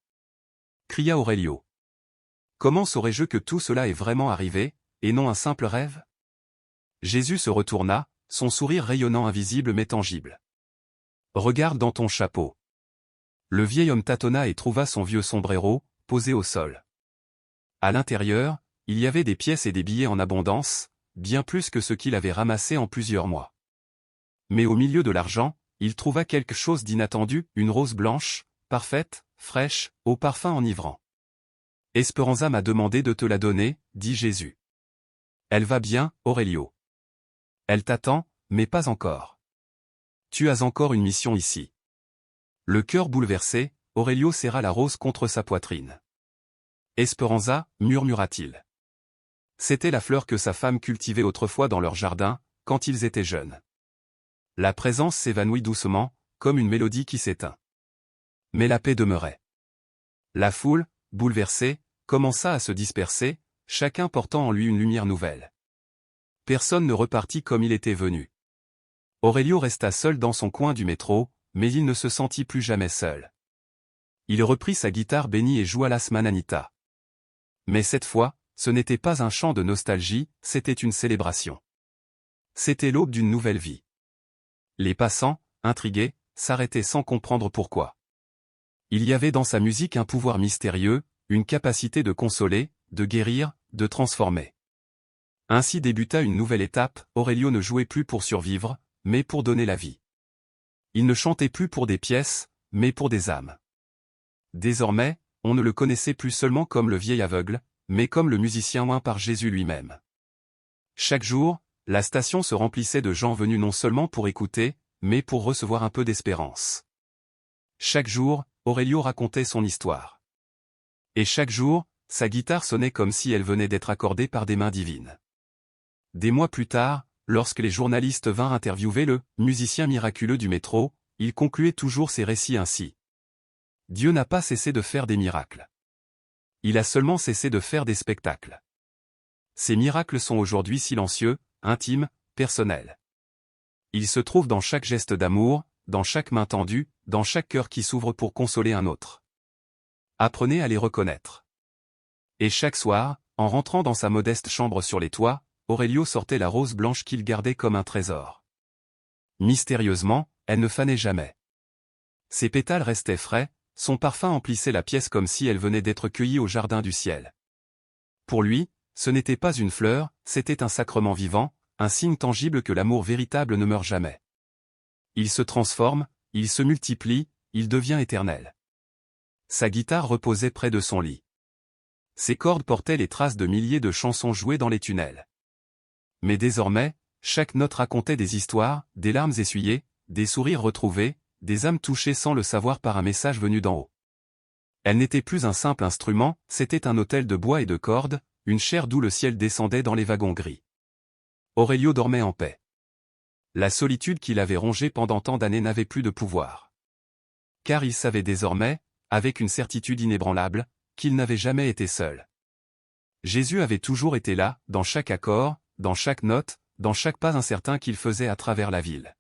cria Aurelio. « Comment saurais-je que tout cela est vraiment arrivé, et non un simple rêve ?» Jésus se retourna, son sourire rayonnant invisible mais tangible. « Regarde dans ton chapeau. » Le vieil homme tâtonna et trouva son vieux sombrero, posé au sol. À l'intérieur, il y avait des pièces et des billets en abondance, bien plus que ce qu'il avait ramassé en plusieurs mois. Mais au milieu de l'argent, il trouva quelque chose d'inattendu, une rose blanche, parfaite, fraîche, au parfum enivrant. « Esperanza m'a demandé de te la donner, » dit Jésus. « Elle va bien, Aurelio. Elle t'attend, mais pas encore. Tu as encore une mission ici. » Le cœur bouleversé, Aurelio serra la rose contre sa poitrine. « Esperanza, murmura-t-il. C'était la fleur que sa femme cultivait autrefois dans leur jardin, quand ils étaient jeunes. La présence s'évanouit doucement, comme une mélodie qui s'éteint. Mais la paix demeurait. La foule, bouleversée, commença à se disperser, chacun portant en lui une lumière nouvelle. Personne ne repartit comme il était venu. Aurelio resta seul dans son coin du métro, mais il ne se sentit plus jamais seul. Il reprit sa guitare bénie et joua Las Mananitas. Mais cette fois, ce n'était pas un chant de nostalgie, c'était une célébration. C'était l'aube d'une nouvelle vie. Les passants, intrigués, s'arrêtaient sans comprendre pourquoi. Il y avait dans sa musique un pouvoir mystérieux, une capacité de consoler, de guérir, de transformer. Ainsi débuta une nouvelle étape, Aurelio ne jouait plus pour survivre, mais pour donner la vie. Il ne chantait plus pour des pièces, mais pour des âmes. Désormais, on ne le connaissait plus seulement comme le vieil aveugle, mais comme le musicien oint par Jésus lui-même. Chaque jour, la station se remplissait de gens venus non seulement pour écouter, mais pour recevoir un peu d'espérance. Chaque jour, Aurelio racontait son histoire. Et chaque jour, sa guitare sonnait comme si elle venait d'être accordée par des mains divines. Des mois plus tard, lorsque les journalistes vinrent interviewer le musicien miraculeux du métro, il concluait toujours ses récits ainsi. Dieu n'a pas cessé de faire des miracles. Il a seulement cessé de faire des spectacles. Ces miracles sont aujourd'hui silencieux, intimes, personnels. Ils se trouvent dans chaque geste d'amour, dans chaque main tendue, dans chaque cœur qui s'ouvre pour consoler un autre. Apprenez à les reconnaître. Et chaque soir, en rentrant dans sa modeste chambre sur les toits, Aurelio sortait la rose blanche qu'il gardait comme un trésor. Mystérieusement, elle ne fanait jamais. Ses pétales restaient frais, son parfum emplissait la pièce comme si elle venait d'être cueillie au jardin du ciel. Pour lui, ce n'était pas une fleur, c'était un sacrement vivant, un signe tangible que l'amour véritable ne meurt jamais. Il se transforme, il se multiplie, il devient éternel. Sa guitare reposait près de son lit. Ses cordes portaient les traces de milliers de chansons jouées dans les tunnels. Mais désormais, chaque note racontait des histoires, des larmes essuyées, des sourires retrouvés, des âmes touchées sans le savoir par un message venu d'en haut. Elle n'était plus un simple instrument, c'était un autel de bois et de cordes, une chair d'où le ciel descendait dans les wagons gris. Aurelio dormait en paix. La solitude qu'il avait rongée pendant tant d'années n'avait plus de pouvoir. Car il savait désormais, avec une certitude inébranlable, qu'il n'avait jamais été seul. Jésus avait toujours été là, dans chaque accord, dans chaque note, dans chaque pas incertain qu'il faisait à travers la ville.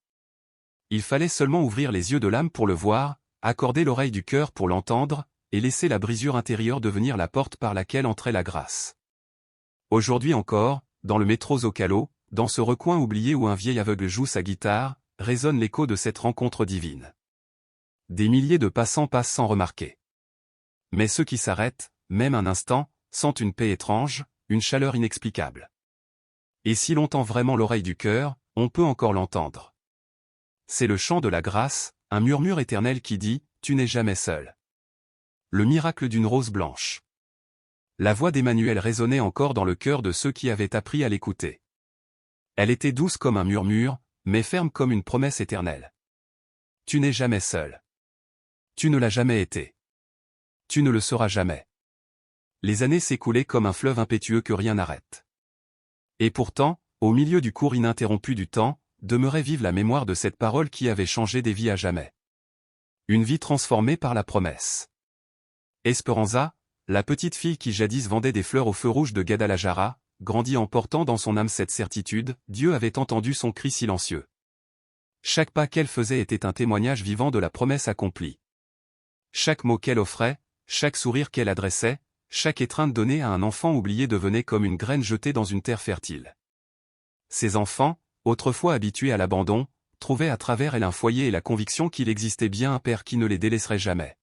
Il fallait seulement ouvrir les yeux de l'âme pour le voir, accorder l'oreille du cœur pour l'entendre, et laisser la brisure intérieure devenir la porte par laquelle entrait la grâce. Aujourd'hui encore, dans le métro Zocalo, dans ce recoin oublié où un vieil aveugle joue sa guitare, résonne l'écho de cette rencontre divine. Des milliers de passants passent sans remarquer. Mais ceux qui s'arrêtent, même un instant, sentent une paix étrange, une chaleur inexplicable. Et si l'on tend vraiment l'oreille du cœur, on peut encore l'entendre. C'est le chant de la grâce, un murmure éternel qui dit « Tu n'es jamais seul ». Le miracle d'une rose blanche. La voix d'Emmanuel résonnait encore dans le cœur de ceux qui avaient appris à l'écouter. Elle était douce comme un murmure, mais ferme comme une promesse éternelle. Tu n'es jamais seul. Tu ne l'as jamais été. Tu ne le seras jamais. Les années s'écoulaient comme un fleuve impétueux que rien n'arrête. Et pourtant, au milieu du cours ininterrompu du temps, demeurait vive la mémoire de cette parole qui avait changé des vies à jamais. Une vie transformée par la promesse. Esperanza, la petite fille qui jadis vendait des fleurs au feu rouge de Guadalajara, grandit en portant dans son âme cette certitude, Dieu avait entendu son cri silencieux. Chaque pas qu'elle faisait était un témoignage vivant de la promesse accomplie. Chaque mot qu'elle offrait, chaque sourire qu'elle adressait, chaque étreinte donnée à un enfant oublié devenait comme une graine jetée dans une terre fertile. Ces enfants, autrefois habitués à l'abandon, trouvaient à travers elle un foyer et la conviction qu'il existait bien un père qui ne les délaisserait jamais.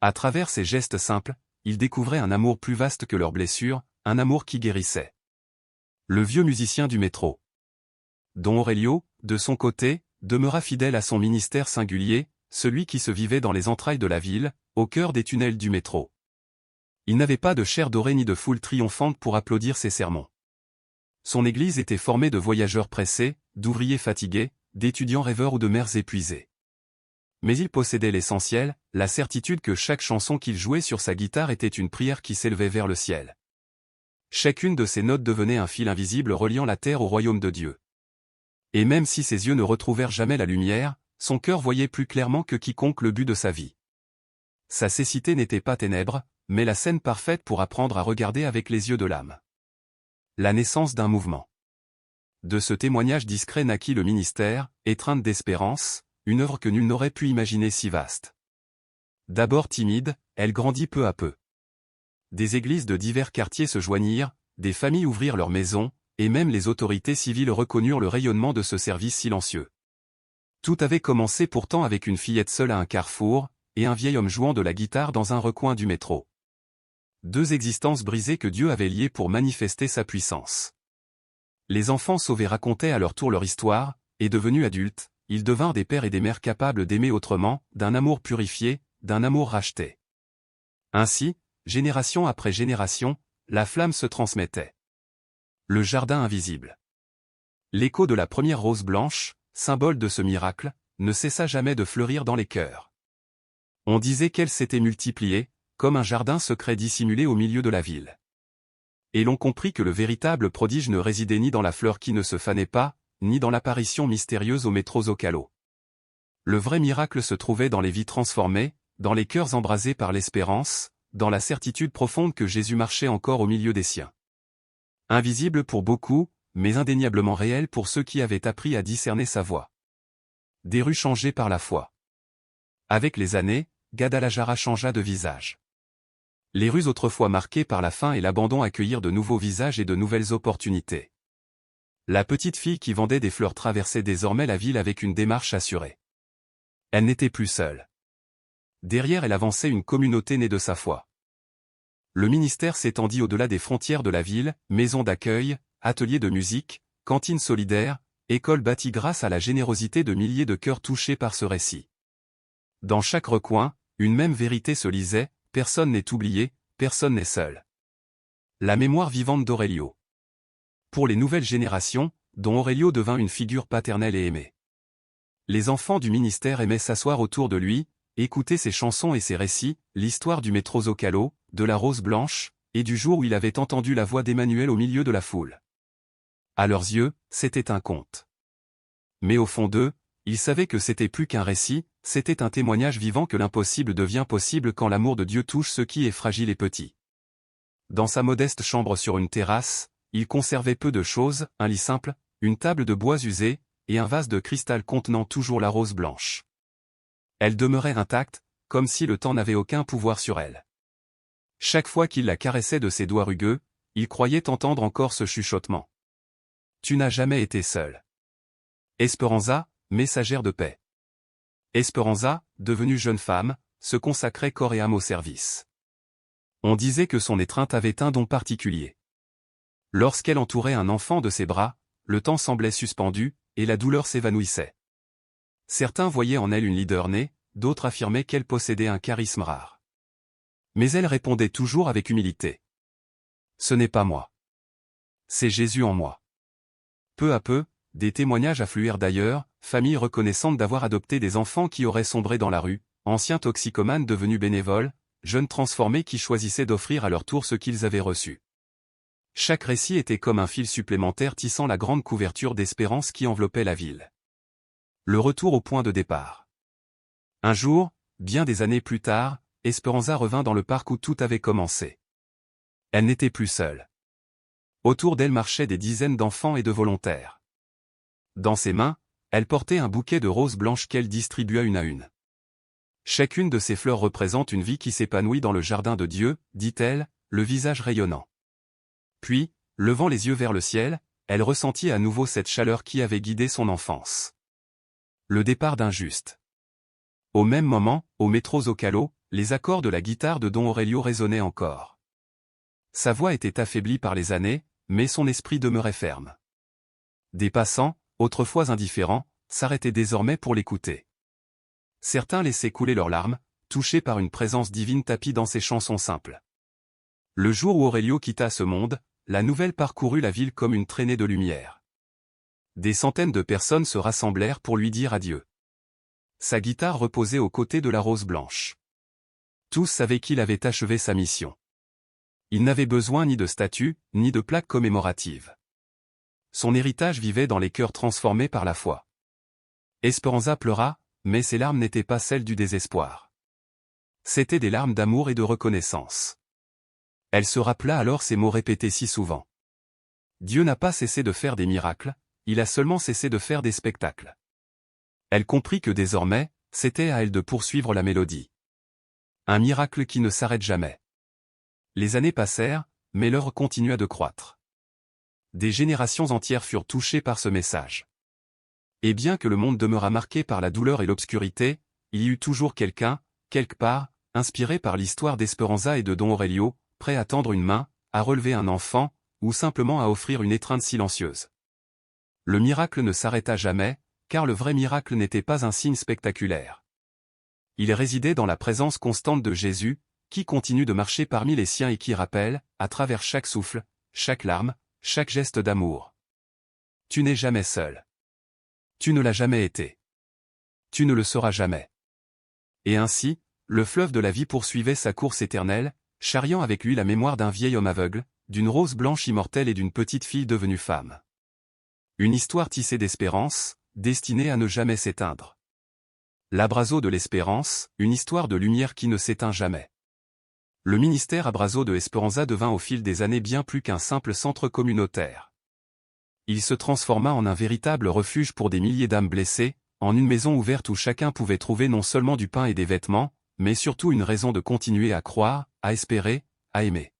À travers ces gestes simples, ils découvraient un amour plus vaste que leurs blessures, un amour qui guérissait. Le vieux musicien du métro. Don Aurelio, de son côté, demeura fidèle à son ministère singulier, celui qui se vivait dans les entrailles de la ville, au cœur des tunnels du métro. Il n'avait pas de chair dorée ni de foule triomphante pour applaudir ses sermons. Son église était formée de voyageurs pressés, d'ouvriers fatigués, d'étudiants rêveurs ou de mères épuisées. Mais il possédait l'essentiel, la certitude que chaque chanson qu'il jouait sur sa guitare était une prière qui s'élevait vers le ciel. Chacune de ces notes devenait un fil invisible reliant la terre au royaume de Dieu. Et même si ses yeux ne retrouvèrent jamais la lumière, son cœur voyait plus clairement que quiconque le but de sa vie. Sa cécité n'était pas ténèbres, mais la scène parfaite pour apprendre à regarder avec les yeux de l'âme. La naissance d'un mouvement. De ce témoignage discret naquit le ministère, étreinte d'espérance, une œuvre que nul n'aurait pu imaginer si vaste. D'abord timide, elle grandit peu à peu. Des églises de divers quartiers se joignirent, des familles ouvrirent leurs maisons, et même les autorités civiles reconnurent le rayonnement de ce service silencieux. Tout avait commencé pourtant avec une fillette seule à un carrefour, et un vieil homme jouant de la guitare dans un recoin du métro. Deux existences brisées que Dieu avait liées pour manifester sa puissance. Les enfants sauvés racontaient à leur tour leur histoire, et devenus adultes, ils devinrent des pères et des mères capables d'aimer autrement, d'un amour purifié, d'un amour racheté. Ainsi, génération après génération, la flamme se transmettait. Le jardin invisible. L'écho de la première rose blanche, symbole de ce miracle, ne cessa jamais de fleurir dans les cœurs. On disait qu'elle s'était multipliée, comme un jardin secret dissimulé au milieu de la ville. Et l'on comprit que le véritable prodige ne résidait ni dans la fleur qui ne se fanait pas, ni dans l'apparition mystérieuse au métro Zocalo. Le vrai miracle se trouvait dans les vies transformées, dans les cœurs embrasés par l'espérance, dans la certitude profonde que Jésus marchait encore au milieu des siens. Invisible pour beaucoup, mais indéniablement réel pour ceux qui avaient appris à discerner sa voix. Des rues changées par la foi. Avec les années, Guadalajara changea de visage. Les rues autrefois marquées par la faim et l'abandon accueillirent de nouveaux visages et de nouvelles opportunités. La petite fille qui vendait des fleurs traversait désormais la ville avec une démarche assurée. Elle n'était plus seule. Derrière elle avançait une communauté née de sa foi. Le ministère s'étendit au-delà des frontières de la ville, maisons d'accueil, ateliers de musique, cantines solidaires, écoles bâties grâce à la générosité de milliers de cœurs touchés par ce récit. Dans chaque recoin, une même vérité se lisait, personne n'est oublié, personne n'est seul. La mémoire vivante d'Aurelio. Pour les nouvelles générations, Don Aurelio devint une figure paternelle et aimée. Les enfants du ministère aimaient s'asseoir autour de lui, écouter ses chansons et ses récits, l'histoire du métro Zocalo, de la rose blanche, et du jour où il avait entendu la voix d'Emmanuel au milieu de la foule. À leurs yeux, c'était un conte. Mais au fond d'eux, ils savaient que c'était plus qu'un récit, c'était un témoignage vivant que l'impossible devient possible quand l'amour de Dieu touche ce qui est fragile et petit. Dans sa modeste chambre sur une terrasse, il conservait peu de choses, un lit simple, une table de bois usé, et un vase de cristal contenant toujours la rose blanche. Elle demeurait intacte, comme si le temps n'avait aucun pouvoir sur elle. Chaque fois qu'il la caressait de ses doigts rugueux, il croyait entendre encore ce chuchotement. « Tu n'as jamais été seule. » Esperanza, messagère de paix. Esperanza, devenue jeune femme, se consacrait corps et âme au service. On disait que son étreinte avait un don particulier. Lorsqu'elle entourait un enfant de ses bras, le temps semblait suspendu, et la douleur s'évanouissait. Certains voyaient en elle une leader née, d'autres affirmaient qu'elle possédait un charisme rare. Mais elle répondait toujours avec humilité. « Ce n'est pas moi. C'est Jésus en moi. » Peu à peu, des témoignages affluèrent d'ailleurs, familles reconnaissantes d'avoir adopté des enfants qui auraient sombré dans la rue, anciens toxicomanes devenus bénévoles, jeunes transformés qui choisissaient d'offrir à leur tour ce qu'ils avaient reçu. Chaque récit était comme un fil supplémentaire tissant la grande couverture d'espérance qui enveloppait la ville. Le retour au point de départ. Un jour, bien des années plus tard, Esperanza revint dans le parc où tout avait commencé. Elle n'était plus seule. Autour d'elle marchaient des dizaines d'enfants et de volontaires. Dans ses mains, elle portait un bouquet de roses blanches qu'elle distribua une à une. Chacune de ces fleurs représente une vie qui s'épanouit dans le jardin de Dieu, dit-elle, le visage rayonnant. Puis, levant les yeux vers le ciel, elle ressentit à nouveau cette chaleur qui avait guidé son enfance. Le départ d'un juste. Au même moment, au métro Zocalo, les accords de la guitare de Don Aurelio résonnaient encore. Sa voix était affaiblie par les années, mais son esprit demeurait ferme. Des passants, autrefois indifférents, s'arrêtaient désormais pour l'écouter. Certains laissaient couler leurs larmes, touchés par une présence divine tapie dans ses chansons simples. Le jour où Aurelio quitta ce monde, la nouvelle parcourut la ville comme une traînée de lumière. Des centaines de personnes se rassemblèrent pour lui dire adieu. Sa guitare reposait aux côtés de la rose blanche. Tous savaient qu'il avait achevé sa mission. Il n'avait besoin ni de statue, ni de plaque commémorative. Son héritage vivait dans les cœurs transformés par la foi. Esperanza pleura, mais ses larmes n'étaient pas celles du désespoir. C'étaient des larmes d'amour et de reconnaissance. Elle se rappela alors ces mots répétés si souvent. Dieu n'a pas cessé de faire des miracles, il a seulement cessé de faire des spectacles. Elle comprit que désormais, c'était à elle de poursuivre la mélodie. Un miracle qui ne s'arrête jamais. Les années passèrent, mais l'heure continua de croître. Des générations entières furent touchées par ce message. Et bien que le monde demeurât marqué par la douleur et l'obscurité, il y eut toujours quelqu'un, quelque part, inspiré par l'histoire d'Esperanza et de Don Aurelio, prêt à tendre une main, à relever un enfant, ou simplement à offrir une étreinte silencieuse. Le miracle ne s'arrêta jamais, car le vrai miracle n'était pas un signe spectaculaire. Il résidait dans la présence constante de Jésus, qui continue de marcher parmi les siens et qui rappelle, à travers chaque souffle, chaque larme, chaque geste d'amour. Tu n'es jamais seul. Tu ne l'as jamais été. Tu ne le seras jamais. Et ainsi, le fleuve de la vie poursuivait sa course éternelle, charriant avec lui la mémoire d'un vieil homme aveugle, d'une rose blanche immortelle et d'une petite fille devenue femme. Une histoire tissée d'espérance, destinée à ne jamais s'éteindre. L'Abrazo de l'Espérance, une histoire de lumière qui ne s'éteint jamais. Le ministère Abrazo de Esperanza devint au fil des années bien plus qu'un simple centre communautaire. Il se transforma en un véritable refuge pour des milliers d'âmes blessées, en une maison ouverte où chacun pouvait trouver non seulement du pain et des vêtements, mais surtout une raison de continuer à croire, à espérer, à aimer.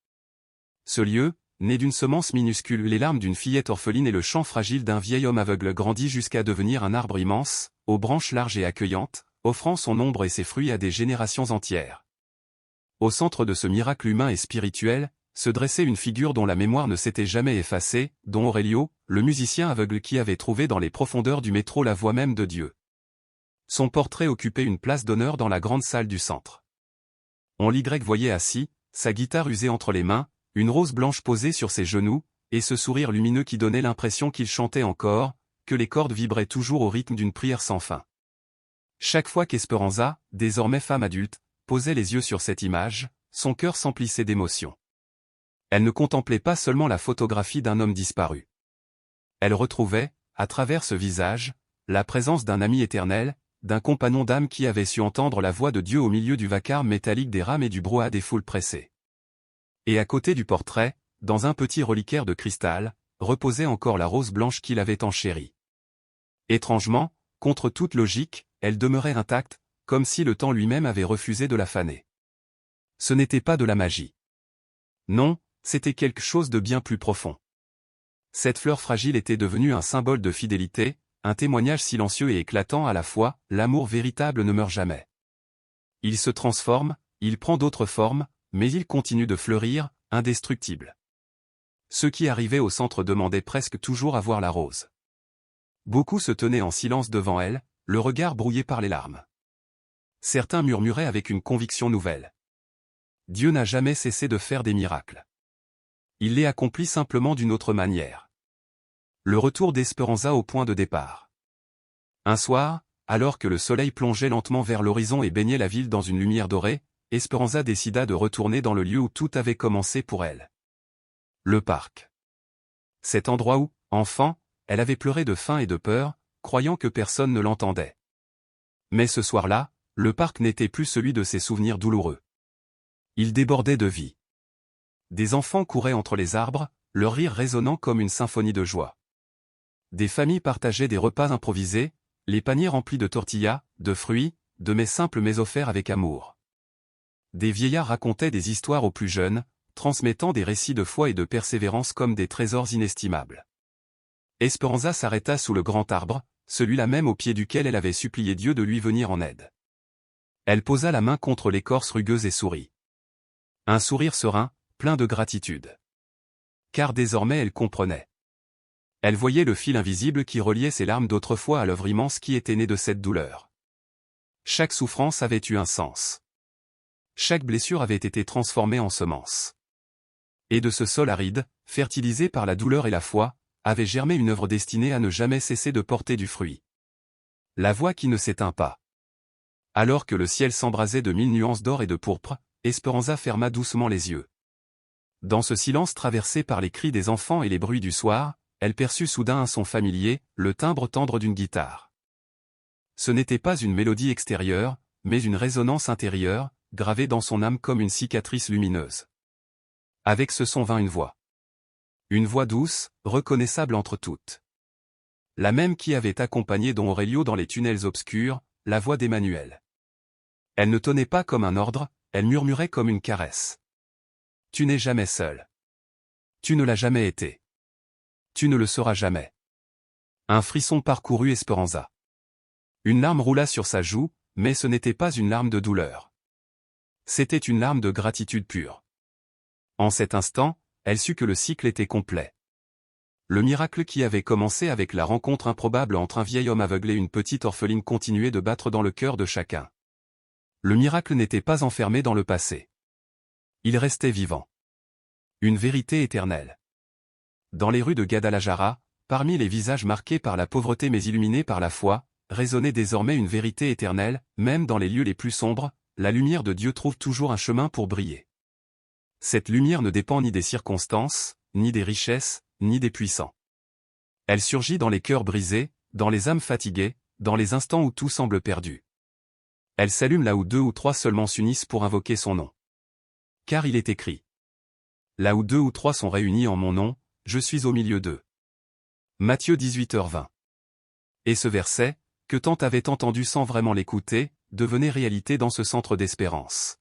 Ce lieu, né d'une semence minuscule, les larmes d'une fillette orpheline et le chant fragile d'un vieil homme aveugle grandit jusqu'à devenir un arbre immense, aux branches larges et accueillantes, offrant son ombre et ses fruits à des générations entières. Au centre de ce miracle humain et spirituel, se dressait une figure dont la mémoire ne s'était jamais effacée, Don Aurelio, le musicien aveugle qui avait trouvé dans les profondeurs du métro la voix même de Dieu. Son portrait occupait une place d'honneur dans la grande salle du centre. On l'y voyait assis, sa guitare usée entre les mains, une rose blanche posée sur ses genoux, et ce sourire lumineux qui donnait l'impression qu'il chantait encore, que les cordes vibraient toujours au rythme d'une prière sans fin. Chaque fois qu'Esperanza, désormais femme adulte, posait les yeux sur cette image, son cœur s'emplissait d'émotion. Elle ne contemplait pas seulement la photographie d'un homme disparu. Elle retrouvait, à travers ce visage, la présence d'un ami éternel, d'un compagnon d'âme qui avait su entendre la voix de Dieu au milieu du vacarme métallique des rames et du brouhaha des foules pressées. Et à côté du portrait, dans un petit reliquaire de cristal, reposait encore la rose blanche qu'il avait tant chérie. Étrangement, contre toute logique, elle demeurait intacte, comme si le temps lui-même avait refusé de la faner. Ce n'était pas de la magie. Non, c'était quelque chose de bien plus profond. Cette fleur fragile était devenue un symbole de fidélité, un témoignage silencieux et éclatant à la fois, l'amour véritable ne meurt jamais. Il se transforme, il prend d'autres formes, mais il continue de fleurir, indestructible. Ceux qui arrivaient au centre demandaient presque toujours à voir la rose. Beaucoup se tenaient en silence devant elle, le regard brouillé par les larmes. Certains murmuraient avec une conviction nouvelle. Dieu n'a jamais cessé de faire des miracles. Il les accomplit simplement d'une autre manière. Le retour d'Esperanza au point de départ. Un soir, alors que le soleil plongeait lentement vers l'horizon et baignait la ville dans une lumière dorée, Esperanza décida de retourner dans le lieu où tout avait commencé pour elle. Le parc. Cet endroit où, enfant, elle avait pleuré de faim et de peur, croyant que personne ne l'entendait. Mais ce soir-là, le parc n'était plus celui de ses souvenirs douloureux. Il débordait de vie. Des enfants couraient entre les arbres, leur rire résonnant comme une symphonie de joie. Des familles partageaient des repas improvisés, les paniers remplis de tortillas, de fruits, de mets simples mais offerts avec amour. Des vieillards racontaient des histoires aux plus jeunes, transmettant des récits de foi et de persévérance comme des trésors inestimables. Esperanza s'arrêta sous le grand arbre, celui-là même au pied duquel elle avait supplié Dieu de lui venir en aide. Elle posa la main contre l'écorce rugueuse et sourit. Un sourire serein, plein de gratitude. Car désormais elle comprenait. Elle voyait le fil invisible qui reliait ses larmes d'autrefois à l'œuvre immense qui était née de cette douleur. Chaque souffrance avait eu un sens. Chaque blessure avait été transformée en semence. Et de ce sol aride, fertilisé par la douleur et la foi, avait germé une œuvre destinée à ne jamais cesser de porter du fruit. La voix qui ne s'éteint pas. Alors que le ciel s'embrasait de 1000 nuances d'or et de pourpre, Esperanza ferma doucement les yeux. Dans ce silence traversé par les cris des enfants et les bruits du soir, elle perçut soudain un son familier, le timbre tendre d'une guitare. Ce n'était pas une mélodie extérieure, mais une résonance intérieure, gravée dans son âme comme une cicatrice lumineuse. Avec ce son vint une voix. Une voix douce, reconnaissable entre toutes. La même qui avait accompagné Don Aurelio dans les tunnels obscurs, la voix d'Emmanuel. Elle ne tonnait pas comme un ordre, elle murmurait comme une caresse. Tu n'es jamais seul. Tu ne l'as jamais été. Tu ne le seras jamais. Un frisson parcourut Esperanza. Une larme roula sur sa joue, mais ce n'était pas une larme de douleur. C'était une larme de gratitude pure. En cet instant, elle sut que le cycle était complet. Le miracle qui avait commencé avec la rencontre improbable entre un vieil homme aveuglé et une petite orpheline continuait de battre dans le cœur de chacun. Le miracle n'était pas enfermé dans le passé. Il restait vivant. Une vérité éternelle. Dans les rues de Guadalajara, parmi les visages marqués par la pauvreté mais illuminés par la foi, résonnait désormais une vérité éternelle, même dans les lieux les plus sombres, la lumière de Dieu trouve toujours un chemin pour briller. Cette lumière ne dépend ni des circonstances, ni des richesses, ni des puissants. Elle surgit dans les cœurs brisés, dans les âmes fatiguées, dans les instants où tout semble perdu. Elle s'allume là où 2 ou 3 seulement s'unissent pour invoquer son nom. Car il est écrit. Là où 2 ou 3 sont réunis en mon nom, je suis au milieu d'eux. Matthieu 18h20. Et ce verset, que tant avait entendu sans vraiment l'écouter, devenait réalité dans ce centre d'espérance.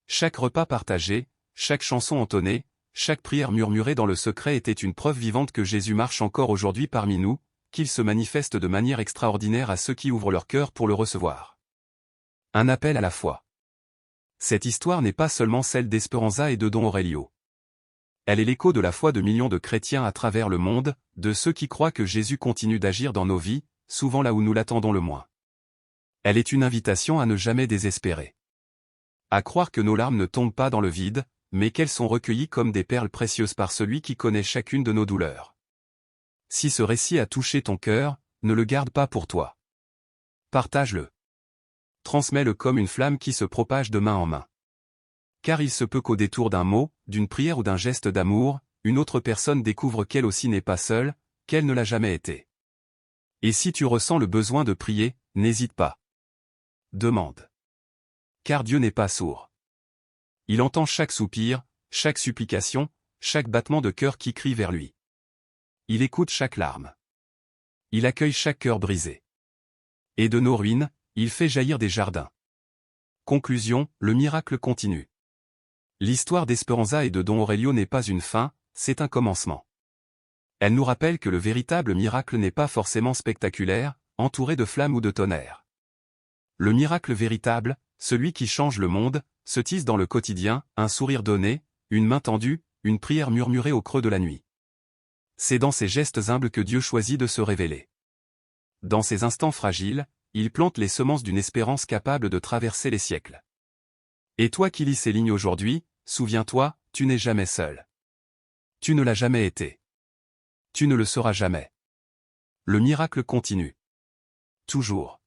Chaque repas partagé, chaque chanson entonnée, chaque prière murmurée dans le secret était une preuve vivante que Jésus marche encore aujourd'hui parmi nous, qu'il se manifeste de manière extraordinaire à ceux qui ouvrent leur cœur pour le recevoir. Un appel à la foi. Cette histoire n'est pas seulement celle d'Esperanza et de Don Aurelio. Elle est l'écho de la foi de millions de chrétiens à travers le monde, de ceux qui croient que Jésus continue d'agir dans nos vies, souvent là où nous l'attendons le moins. Elle est une invitation à ne jamais désespérer. À croire que nos larmes ne tombent pas dans le vide, mais qu'elles sont recueillies comme des perles précieuses par celui qui connaît chacune de nos douleurs. Si ce récit a touché ton cœur, ne le garde pas pour toi. Partage-le. Transmets-le comme une flamme qui se propage de main en main. Car il se peut qu'au détour d'un mot, d'une prière ou d'un geste d'amour, une autre personne découvre qu'elle aussi n'est pas seule, qu'elle ne l'a jamais été. Et si tu ressens le besoin de prier, n'hésite pas. Demande. Car Dieu n'est pas sourd. Il entend chaque soupir, chaque supplication, chaque battement de cœur qui crie vers lui. Il écoute chaque larme. Il accueille chaque cœur brisé. Et de nos ruines, il fait jaillir des jardins. Conclusion, le miracle continue. L'histoire d'Esperanza et de Don Aurelio n'est pas une fin, c'est un commencement. Elle nous rappelle que le véritable miracle n'est pas forcément spectaculaire, entouré de flammes ou de tonnerre. Le miracle véritable, celui qui change le monde, se tisse dans le quotidien, un sourire donné, une main tendue, une prière murmurée au creux de la nuit. C'est dans ces gestes humbles que Dieu choisit de se révéler. Dans ces instants fragiles, il plante les semences d'une espérance capable de traverser les siècles. Et toi qui lis ces lignes aujourd'hui, souviens-toi, tu n'es jamais seul. Tu ne l'as jamais été. Tu ne le seras jamais. Le miracle continue. Toujours.